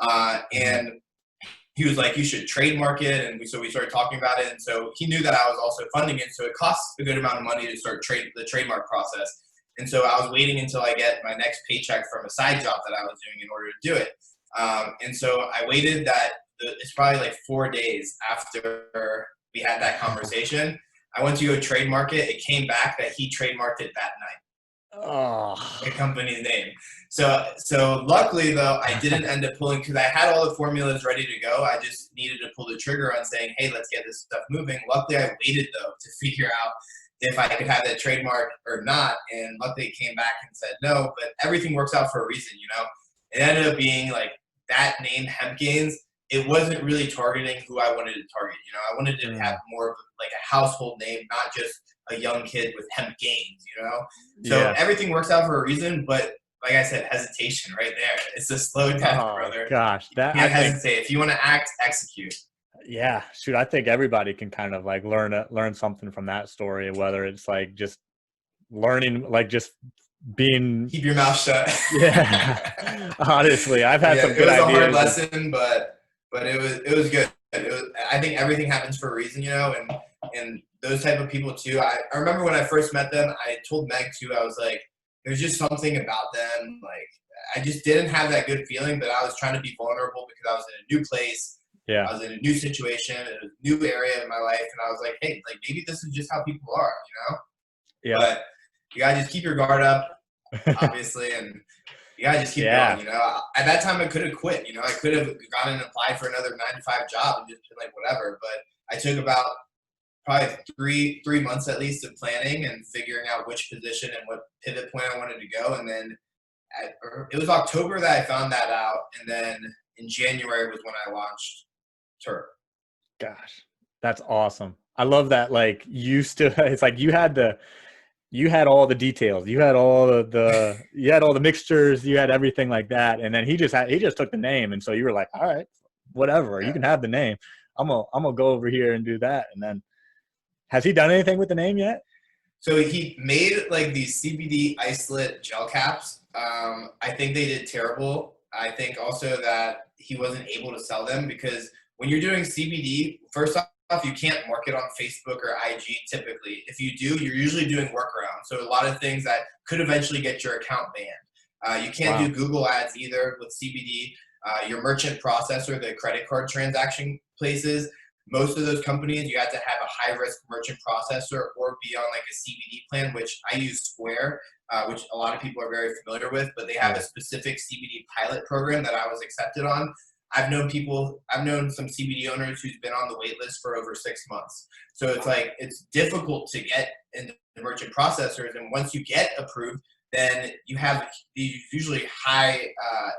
line. And he was like, you should trademark it. And so we started talking about it. And so he knew that I was also funding it. So it costs a good amount of money to start the trademark process. And so I was waiting until I get my next paycheck from a side job that I was doing in order to do it. And so I waited it's probably like 4 days after we had that conversation. I went to go trademark it. It came back that he trademarked it that night. Oh. The company's name. So luckily though, I didn't end up pulling, because I had all the formulas ready to go. I just needed to pull the trigger on saying, hey, let's get this stuff moving. Luckily I waited though to figure out if I could have that trademark or not. And luckily it came back and said no, but everything works out for a reason, It ended up being like that name, Hemp Gains, it wasn't really targeting who I wanted to target. You know, I wanted to have more of like a household name, not just a young kid with hemp gains, you know? So everything works out for a reason, but like I said, hesitation right there. It's a slow death, brother. Gosh, you can't hesitate. If you want to act, execute. Yeah, shoot, I think everybody can kind of like learn something from that story, whether it's like just learning, like just being keep your mouth shut. Yeah, honestly, I've had some good ideas. It was a hard lesson, but it was good. I think everything happens for a reason, you know, and those type of people too. I remember when I first met them, I told Meg too, I was like, there's just something about them. Like, I just didn't have that good feeling, but I was trying to be vulnerable because I was in a new place. Yeah. I was in a new situation, in a new area of my life. And I was like, hey, like maybe this is just how people are, you know? Yeah. But you gotta just keep your guard up, obviously, and you gotta just keep going, you know? At that time, I could have quit, you know? I could have gone and applied for another 9-to-5 job and just been like, whatever. But I took about probably three months at least of planning and figuring out which position and what pivot point I wanted to go. And then it was October that I found that out. And then in January was when I launched Terp. Gosh, that's awesome. I love that. Like it's like you had all the details, you had all you had all the mixtures, you had everything like that. And then he just took the name. And so you were like, all right, whatever, you can have the name. I'm gonna go over here and do that. And then has he done anything with the name yet? So he made like these CBD isolate gel caps. I think they did terrible. I think also that he wasn't able to sell them because when you're doing CBD, first off, you can't market on Facebook or IG typically. If you do, you're usually doing workarounds. So a lot of things that could eventually get your account banned. You can't do Google ads either with CBD. Your merchant processor, the credit card transaction places, most of those companies, you have to have a high-risk merchant processor or be on like a CBD plan, which I use Square, which a lot of people are very familiar with, but they have a specific CBD pilot program that I was accepted on. I've known some CBD owners who's been on the wait list for over 6 months. So it's like, it's difficult to get in the merchant processors. And once you get approved, then you have these usually high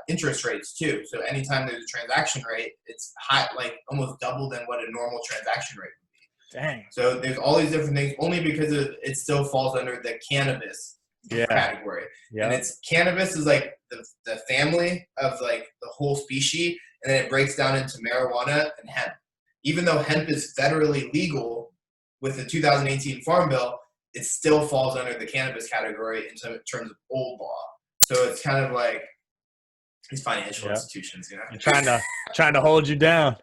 interest rates too. So anytime there's a transaction rate, it's high, like almost double than what a normal transaction rate would be. Dang. So there's all these different things only because it still falls under the cannabis category. And it's cannabis is like the family of like the whole species, and then it breaks down into marijuana and hemp. Even though hemp is federally legal with the 2018 Farm Bill, it still falls under the cannabis category in terms of old law. So it's kind of like these financial institutions, you know, trying to hold you down.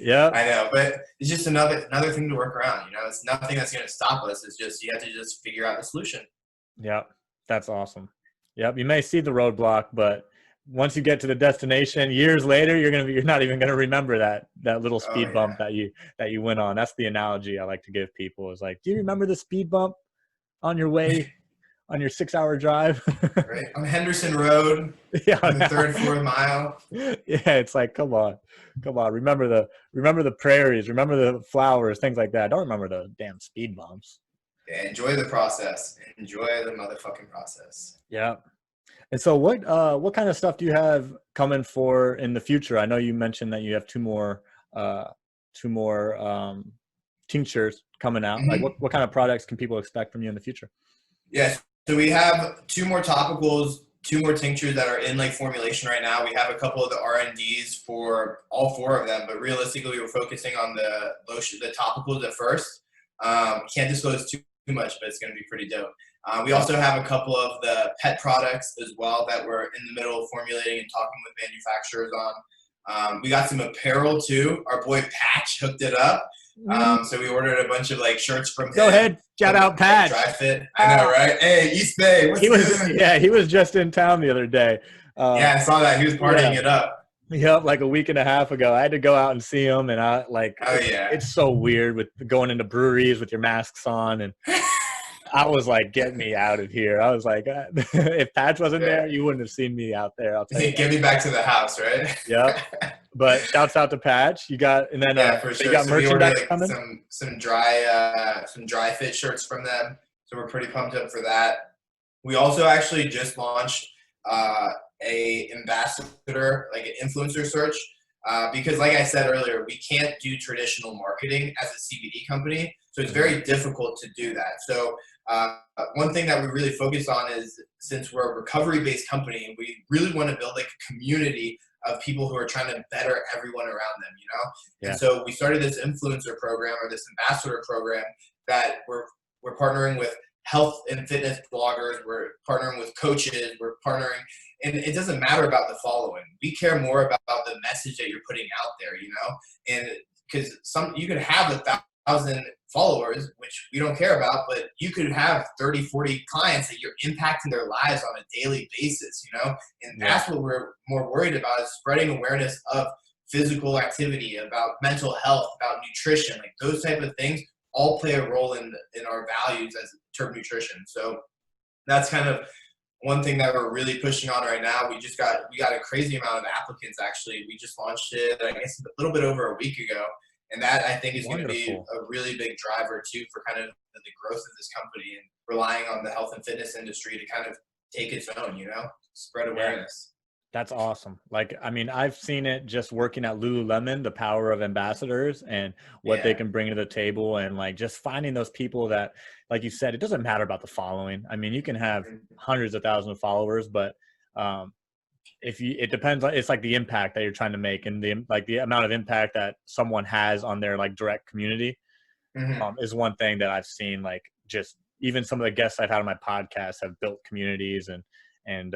Yeah, I know, but it's just another thing to work around. You know, it's nothing that's going to stop us. It's just you have to just figure out the solution. Yep, that's awesome. Yep, you may see the roadblock, but once you get to the destination, years later, you're not even going to remember that little speed bump that you went on. That's the analogy I like to give people. Is like, do you remember the speed bump on your way on your 6-hour drive? Right on Henderson Road. On the third, 4th mile. Yeah, it's like, come on. Remember the prairies, remember the flowers, things like that. Don't remember the damn speed bumps. Yeah, enjoy the process. Enjoy the motherfucking process. Yeah. And so what kind of stuff do you have coming for in the future? I know you mentioned that you have two more tinctures coming out. Mm-hmm. Like what kind of products can people expect from you in the future? Yes. So we have 2 more topicals, 2 more tinctures that are in like formulation right now. We have a couple of the R&Ds for all 4 of them, but realistically we're focusing on the lotion, the topicals at first. Can't disclose too much, but it's going to be pretty dope. We also have a couple of the pet products as well that we're in the middle of formulating and talking with manufacturers on. We got some apparel too. Our boy Patch hooked it up. So we ordered a bunch of like shirts from him. Go ahead, shout out Patch. Dry fit. I know, right? Hey, East Bay. He was just in town the other day. Yeah, I saw that. He was partying it up. Yep, like a week and a half ago. I had to go out and see him, and it's so weird with going into breweries with your masks on, and I was like, get me out of here. I was like, if Patch wasn't there, you wouldn't have seen me out there. I'll tell you. Get me back to the house, right? Yep. But shouts out to Patch. You got, and then for sure. you got so merchandise we ordered, coming. Some dry fit shirts from them. So we're pretty pumped up for that. We also actually just launched a ambassador, like an influencer search. because like I said earlier, we can't do traditional marketing as a CBD company. So it's very difficult to do that. So one thing that we really focus on is, since we're a recovery-based company, we really want to build like a community of people who are trying to better everyone around them, you know? Yeah. And so we started this influencer program, or this ambassador program, that we're partnering with health and fitness bloggers, we're partnering with coaches, we're partnering, and it doesn't matter about the following. We care more about the message that you're putting out there, you know? And because you could have 1,000 followers, which we don't care about, but you could have 30, 40 clients that you're impacting their lives on a daily basis, you know? And that's what we're more worried about, is spreading awareness of physical activity, about mental health, about nutrition, like those type of things all play a role in our values as TerpNutrition. So that's kind of one thing that we're really pushing on right now. We got a crazy amount of applicants. Actually, we just launched it, I guess, a little bit over a week ago. And that, I think, is going to be a really big driver too for kind of the growth of this company, and relying on the health and fitness industry to kind of take its own, you know, spread awareness. That's awesome. Like, I mean, I've seen it just working at Lululemon, the power of ambassadors and what they can bring to the table, and like just finding those people that, like you said, it doesn't matter about the following. I mean, you can have hundreds of thousands of followers, but it depends on, it's like the impact that you're trying to make, and the amount of impact that someone has on their like direct community is one thing that I've seen. Like, just even some of the guests I've had on my podcast have built communities, and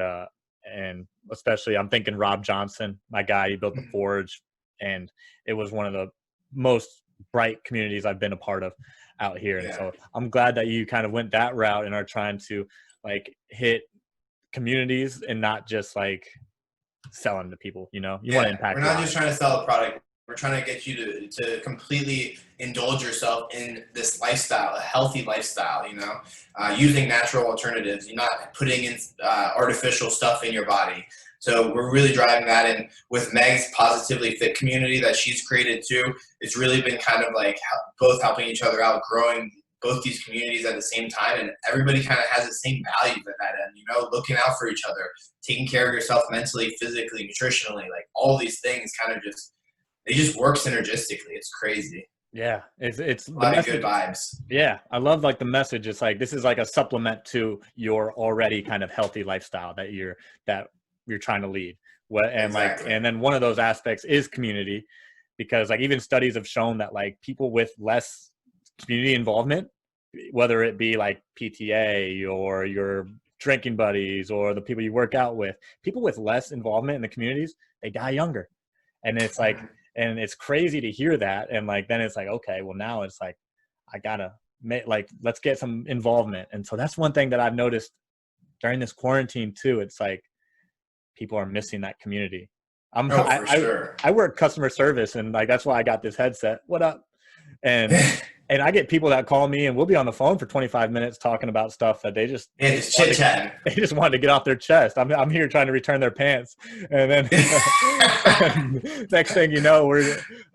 especially I'm thinking Rob Johnson, my guy, he built the Forge, and it was one of the most bright communities I've been a part of out here. And so I'm glad that you kind of went that route and are trying to like hit communities and not just like selling to people, you know? You want to impact. We're not just trying to sell a product. We're trying to get you to completely indulge yourself in this lifestyle, a healthy lifestyle, you know, using natural alternatives. You're not putting in artificial stuff in your body. So we're really driving that. And with Meg's Positively Fit community that she's created too, it's really been kind of like both helping each other out, growing both these communities at the same time. And everybody kind of has the same values at that end, you know, looking out for each other, taking care of yourself mentally, physically, nutritionally, like all these things kind of they just work synergistically. It's crazy. Yeah, it's a lot of good vibes. Yeah, I love like the message. It's like, this is like a supplement to your already kind of healthy lifestyle that you're trying to lead. And like, and then one of those aspects is community, because like even studies have shown that like people with less community involvement, whether it be like PTA or your drinking buddies or the people you work out with, people with less involvement in the communities, they die younger. And it's like, and it's crazy to hear that. And like, then it's like, okay, well now it's like, I gotta let's get some involvement. And so that's one thing that I've noticed during this quarantine too. It's like, people are missing that community. I work customer service, and like, that's why I got this headset. What up? And I get people that call me, and we'll be on the phone for 25 minutes talking about stuff that they just chit chat. They just wanted to get off their chest. I'm here trying to return their pants, and then next thing you know,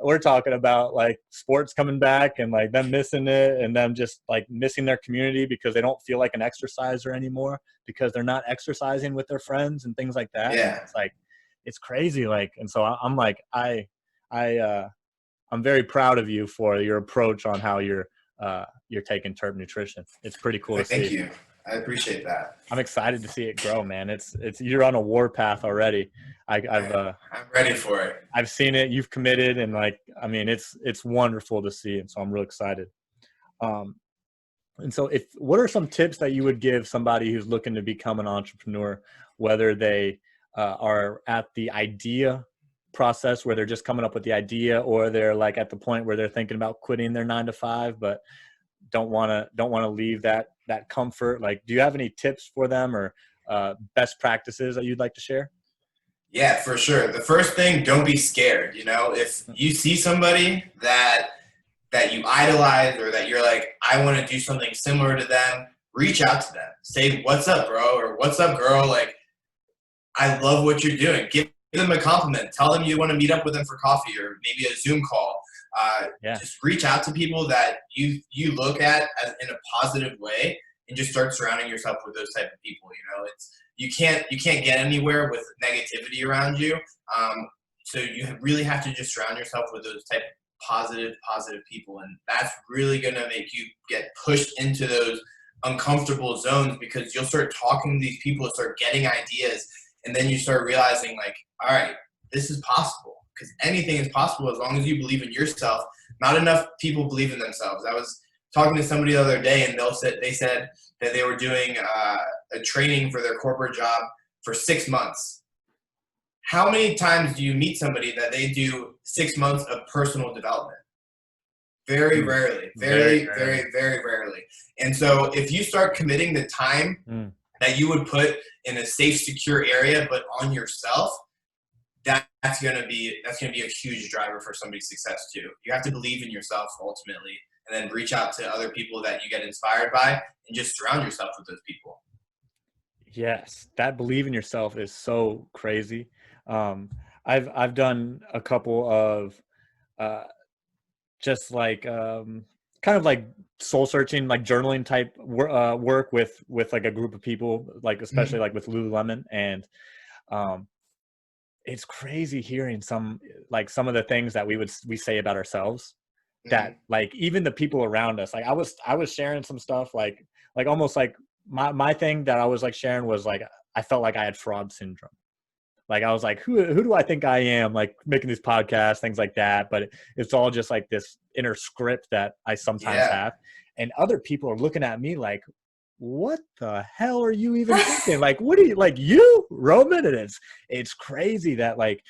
we're talking about like sports coming back and like them missing it, and them just like missing their community because they don't feel like an exerciser anymore because they're not exercising with their friends and things like that. Yeah, it's like, it's crazy. Like, and so I'm like, I'm very proud of you for your approach on how you're taking TerpNutrition. It's pretty cool to see. Thank you. I appreciate that. I'm excited to see it grow, man. It's you're on a war path already. I'm ready for it. I've seen it. You've committed, and like, I mean, it's wonderful to see, and so I'm real excited. And so, what are some tips that you would give somebody who's looking to become an entrepreneur, whether they are at the idea process where they're just coming up with the idea, or they're like at the point where they're thinking about quitting their 9-to-5 but don't want to leave that comfort? Like, do you have any tips for them, or best practices that you'd like to share? Yeah, for sure. The first thing, don't be scared. You know, if you see somebody that you idolize, or that you're like, I want to do something similar to them, reach out to them. Say, what's up, bro? Or what's up, girl? Like, I love what you're doing. Give them a compliment. Tell them you want to meet up with them for coffee, or maybe a Zoom call. Just reach out to people that you look at as in a positive way, and just start surrounding yourself with those type of people. You know, you can't get anywhere with negativity around you. So you really have to just surround yourself with those type of positive people. And that's really going to make you get pushed into those uncomfortable zones, because you'll start talking to these people, start getting ideas. And then you start realizing like, all right, this is possible, because anything is possible as long as you believe in yourself. Not enough people believe in themselves. I was talking to somebody the other day, and they said that they were doing a training for their corporate job for 6 months. How many times do you meet somebody that they do 6 months of personal development? Very rarely, very rarely. And so if you start committing the time that you would put in a safe, secure area, but on yourself, that's gonna be a huge driver for somebody's success too. You have to believe in yourself ultimately, and then reach out to other people that you get inspired by, and just surround yourself with those people. Yes, that believe in yourself is so crazy. I've done a couple of just like kind of like soul searching, like journaling type work with like a group of people, like especially like with Lululemon, and it's crazy hearing some of the things that we say about ourselves, that like even the people around us, like I was sharing some stuff like almost like my thing that I was like sharing was like I felt like I had fraud syndrome. Like I was like, who do I think I am? Like making these podcasts, things like that. But it's all just like this inner script that I sometimes have. And other people are looking at me like, what the hell are you even thinking? Like, what are you, like you, Roman? And it's crazy that like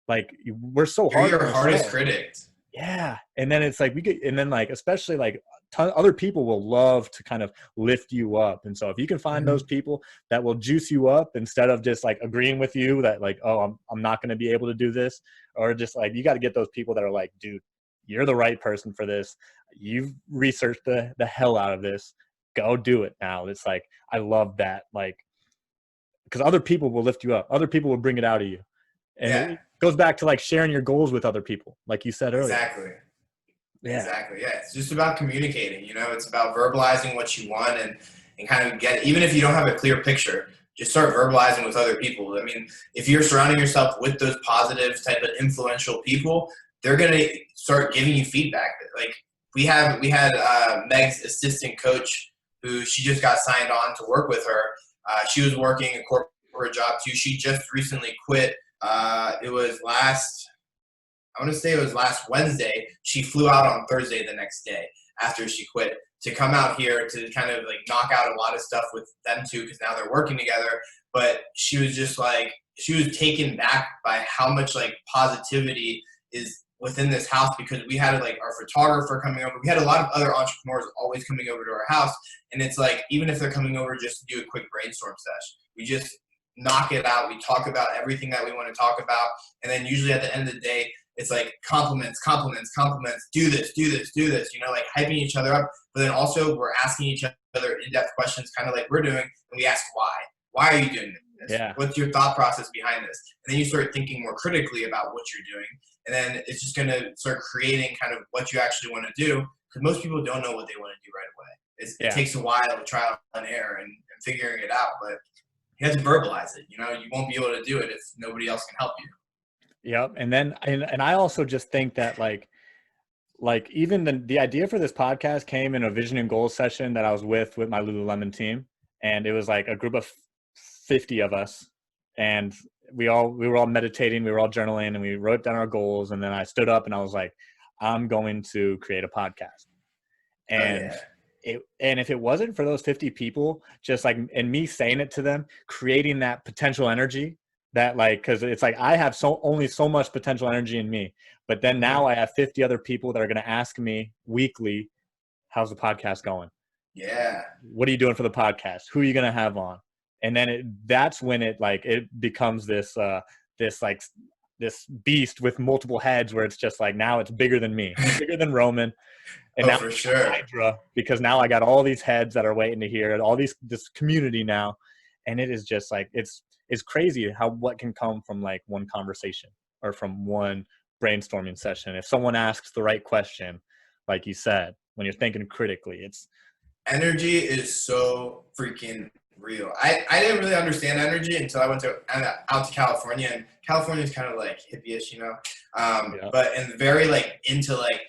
we're so hard You're on your hardest ourselves. critic. Yeah. And then it's like and then like especially like other people will love to kind of lift you up. And so if you can find those people that will juice you up instead of just like agreeing with you that like, oh, I'm not going to be able to do this, or just like you got to get those people that are like, dude, you're the right person for this. You've researched the hell out of this. Go do it now. It's like I love that, like, because other people will lift you up. Other people will bring it out of you. And it goes back to like sharing your goals with other people, like you said earlier. Exactly. Yeah. Exactly. Yeah. It's just about communicating, it's about verbalizing what you want, and kind of get, even if you don't have a clear picture, just start verbalizing with other people. I mean, if you're surrounding yourself with those positive type of influential people, they're going to start giving you feedback. Like we had Meg's assistant coach, who she just got signed on to work with her. She was working a corporate job too. She just recently quit. I want to say it was last Wednesday. She flew out on Thursday the next day after she quit to come out here to kind of like knock out a lot of stuff with them too, because now they're working together. But she was just like, she was taken back by how much like positivity is within this house, because we had like our photographer coming over. We had a lot of other entrepreneurs always coming over to our house. And it's like, even if they're coming over just to do a quick brainstorm session, we just knock it out. We talk about everything that we want to talk about. And then usually at the end of the day, it's like compliments, do this, like hyping each other up. But then also we're asking each other in-depth questions, kind of like we're doing, and we ask why. Why are you doing this? Yeah. What's your thought process behind this? And then you start thinking more critically about what you're doing. And then it's just going to start creating kind of what you actually want to do, because most people don't know what they want to do right away. It takes a while to trial and error and figuring it out, but you have to verbalize it. You won't be able to do it if nobody else can help you. Yep. And then, and I also just think that like even the idea for this podcast came in a vision and goals session that I was with my Lululemon team. And it was like a group of 50 of us. And we were all meditating, we were all journaling, and we wrote down our goals. And then I stood up and I was like, I'm going to create a podcast. And and if it wasn't for those 50 people, just like, and me saying it to them, creating that potential energy, that like, cause it's like, I have only so much potential energy in me, but then now I have 50 other people that are going to ask me weekly, how's the podcast going? Yeah. What are you doing for the podcast? Who are you going to have on? And then that's when it becomes this beast with multiple heads, where it's just like, now it's bigger than me, it's bigger than Roman. And now for sure. Hydra, because now I got all these heads that are waiting to hear it, this community now. And it is just like, it's crazy what can come from like one conversation or from one brainstorming session. If someone asks the right question, like you said, when you're thinking critically, it's energy is so freaking real. I didn't really understand energy until I went out to California, and California is kind of like hippie-ish, you know, Yeah. but and very like into like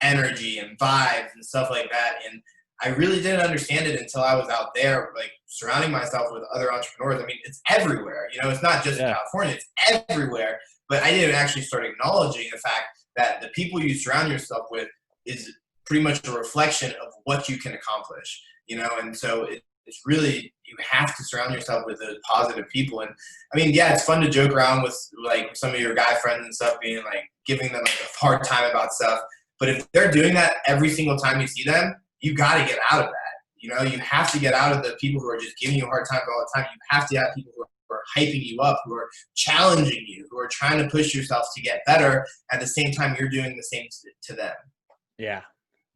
energy and vibes and stuff like that. And I really didn't understand it until I was out there, like surrounding myself with other entrepreneurs. I mean, it's everywhere, you know, it's not just in Yeah. California, it's everywhere. But I didn't actually start acknowledging the fact that the people you surround yourself with is pretty much a reflection of what you can accomplish, you know. And so it's really, you have to surround yourself with those positive people. And I mean, yeah, it's fun to joke around with like some of your guy friends and stuff, being like giving them like a hard time about stuff. But if they're doing that every single time you see them, you got to get out of that. You know, you have to get out of the people who are just giving you hard times all the time. You have to have people who are hyping you up, who are challenging you, who are trying to push yourself to get better. At the same time, you're doing the same to them. Yeah.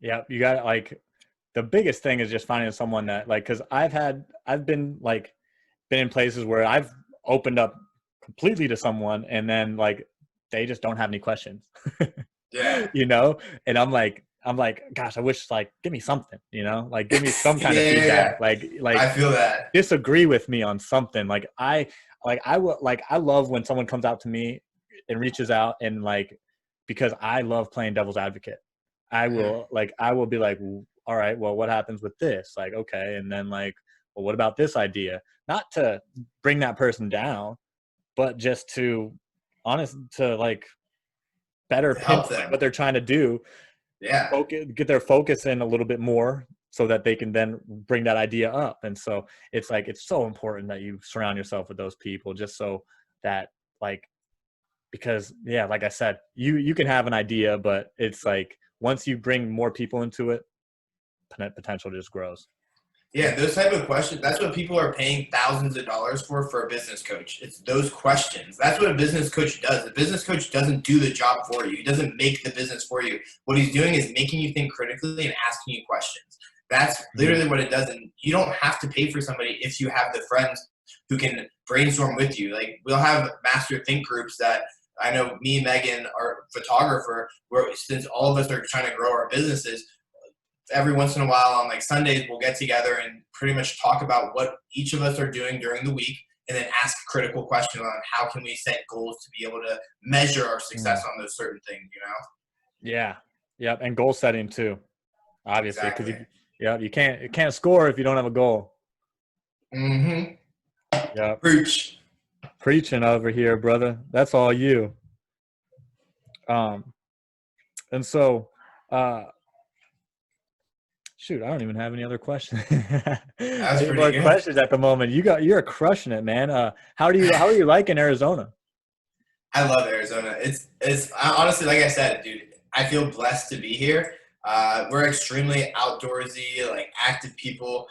Yeah. You got like, the biggest thing is just finding someone that like, cause I've been in places where I've opened up completely to someone and then like, they just don't have any questions, Yeah. you know? And I'm like, gosh, I wish like, give me something, you know, like give me some kind of feedback. Yeah. Like I feel that. disagree with me on something. I love when someone comes out to me and reaches out and like, because I love playing devil's advocate. I will be like, all right, well, what happens with this? Like, okay. And then like, well, what about this idea? Not to bring that person down, but just to like better help pinpoint them what they're trying to do. Yeah. Get their focus in a little bit more so that they can then bring that idea up. And so it's like, it's so important that you surround yourself with those people just so that like, because yeah, like I said, you can have an idea, but it's like, once you bring more people into it, potential just grows. Yeah, those type of questions, that's what people are paying thousands of dollars for a business coach. It's those questions. That's what a business coach does. A business coach doesn't do the job for you. He doesn't make the business for you. What he's doing is making you think critically and asking you questions. That's literally what it does. And you don't have to pay for somebody if you have the friends who can brainstorm with you. Like we'll have master think groups that I know me and Megan, our photographer, since all of us are trying to grow our businesses, every once in a while on like Sundays, we'll get together and pretty much talk about what each of us are doing during the week and then ask critical questions on how can we set goals to be able to measure our success on those certain things, you know? Yeah. Yep. And goal setting too, obviously. Exactly. Because you can't score if you don't have a goal. Mm-hmm. Yeah. Preaching over here, brother. That's all you. And so, shoot, I don't even have any other questions. That's Any more pretty good. questions at the moment? You're crushing it, man. How are you liking Arizona? I love Arizona. It's honestly, like I said, dude, I feel blessed to be here. We're extremely outdoorsy, like active people.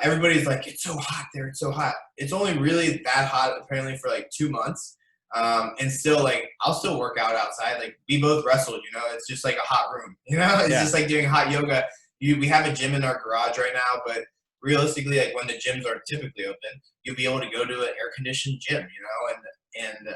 Everybody's like, it's so hot there. It's so hot. It's only really that hot apparently for like 2 months. And still like, I'll still work out outside. Like we both wrestled, you know, it's just like a hot room, you know, it's just like doing hot yoga. We have a gym in our garage right now, but realistically, like when the gyms are typically open, you'll be able to go to an air conditioned gym, you know, and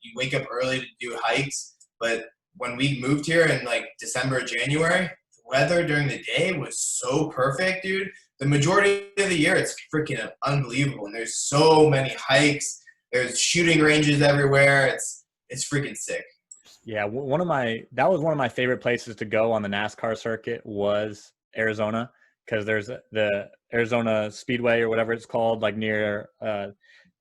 you wake up early to do hikes. But when we moved here in like December, January, the weather during the day was so perfect, dude. The majority of the year, it's freaking unbelievable. And there's so many hikes. There's shooting ranges everywhere. It's freaking sick. Yeah, that was one of my favorite places to go on the NASCAR circuit was Arizona, because there's the Arizona Speedway or whatever it's called, like near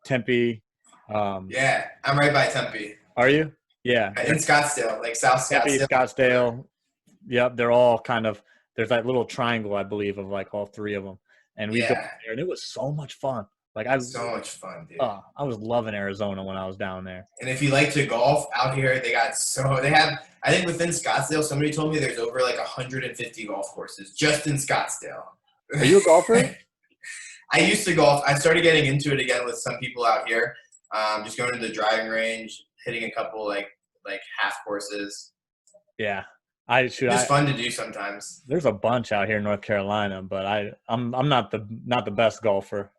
Tempe. Yeah, I'm right by Tempe. Are you? Yeah. In Scottsdale, like South Scottsdale. Tempe, Scottsdale. Yep, they're all kind of, there's that little triangle, I believe, of like all three of them. And we go there, and it was so much fun. So much fun, dude. I was loving Arizona when I was down there. And if you like to golf out here, they have, I think within Scottsdale, somebody told me there's over like 150 golf courses just in Scottsdale. Are you a golfer? I used to golf. I started getting into it again with some people out here. Just going to the driving range, hitting a couple like half courses. Yeah. It's fun to do sometimes. There's a bunch out here in North Carolina, but I'm not the best golfer.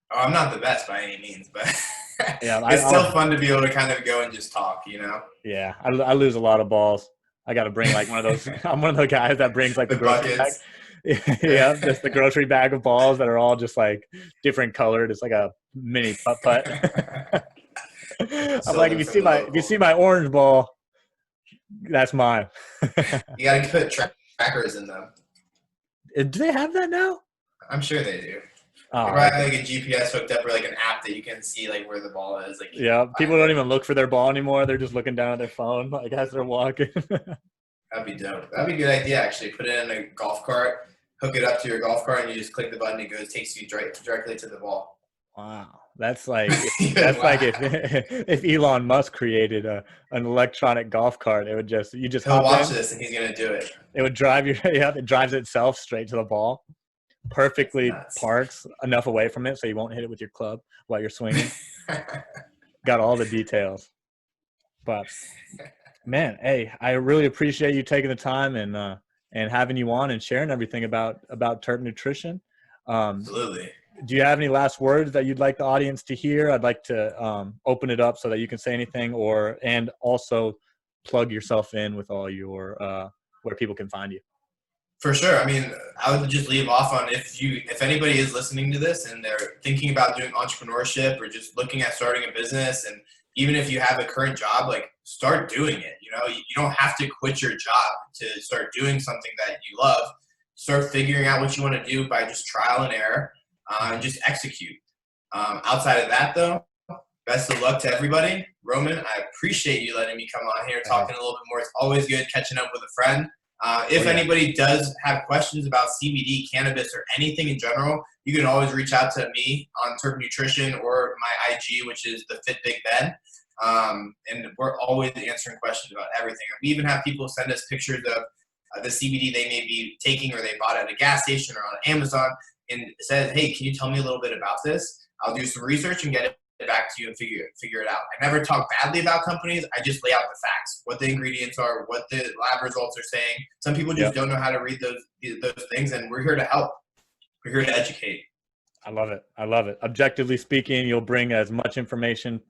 Oh, I'm not the best by any means, but yeah, it's still fun to be able to kind of go and just talk, you know? Yeah, I lose a lot of balls. I got to bring like one of those. I'm one of the guys that brings like the grocery bag. Yeah, just the grocery bag of balls that are all just like different colored. It's like a mini putt putt. I'm like, Stolen from the if you see local. my orange ball, that's mine. You got to put trackers in them. Do they have that now? I'm sure they do. They Oh, probably have like a GPS hooked up or like an app that you can see like where the ball is. Like you can yeah. find People don't it. even look for their ball anymore. They're just looking down at their phone like as they're walking. That'd be dope. That'd be a good idea actually. Put it in a golf cart, hook it up to your golf cart, and you just click the button. It takes you directly to the ball. Wow, that's like Wow. if Elon Musk created an electronic golf cart, it would you just He'll hop watch in. this and he's gonna do it. It would drive you. Yeah, it drives itself straight to the ball. That's Perfectly nuts. parks enough away from it so you won't hit it with your club while you're swinging. Got all the details. But man, hey, I really appreciate you taking the time and having you on and sharing everything about Terp Nutrition. Absolutely. Do you have any last words that you'd like the audience to hear? I'd like to open it up so that you can say anything, and also plug yourself in with all your where people can find you. For sure. I mean, I would just leave off on if anybody is listening to this and they're thinking about doing entrepreneurship or just looking at starting a business, and even if you have a current job, like start doing it. You know, you don't have to quit your job to start doing something that you love. Start figuring out what you want to do by just trial and error, and just execute. Outside of that, though, best of luck to everybody. Roman, I appreciate you letting me come on here talking a little bit more. It's always good catching up with a friend. If anybody does have questions about CBD, cannabis, or anything in general, you can always reach out to me on TerpNutrition or my IG, which is the Fit Big Ben. And we're always answering questions about everything. We even have people send us pictures of the CBD they may be taking or they bought at a gas station or on Amazon and says, hey, can you tell me a little bit about this? I'll do some research and get it back to you and figure it out. I never talk badly about companies. I just lay out the facts, what the ingredients are, what the lab results are saying. Some people just don't know how to read those things, and we're here to help. We're here to educate. I love it. I love it. Objectively speaking, you'll bring as much information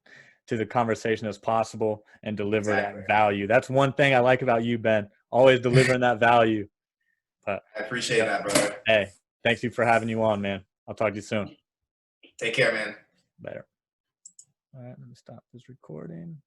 to the conversation as possible and deliver that value. That's one thing I like about you, Ben. Always delivering that value. But I appreciate that, brother. Hey, thanks you for having you on, man. I'll talk to you soon. Take care, man. Later. All right, let me stop this recording.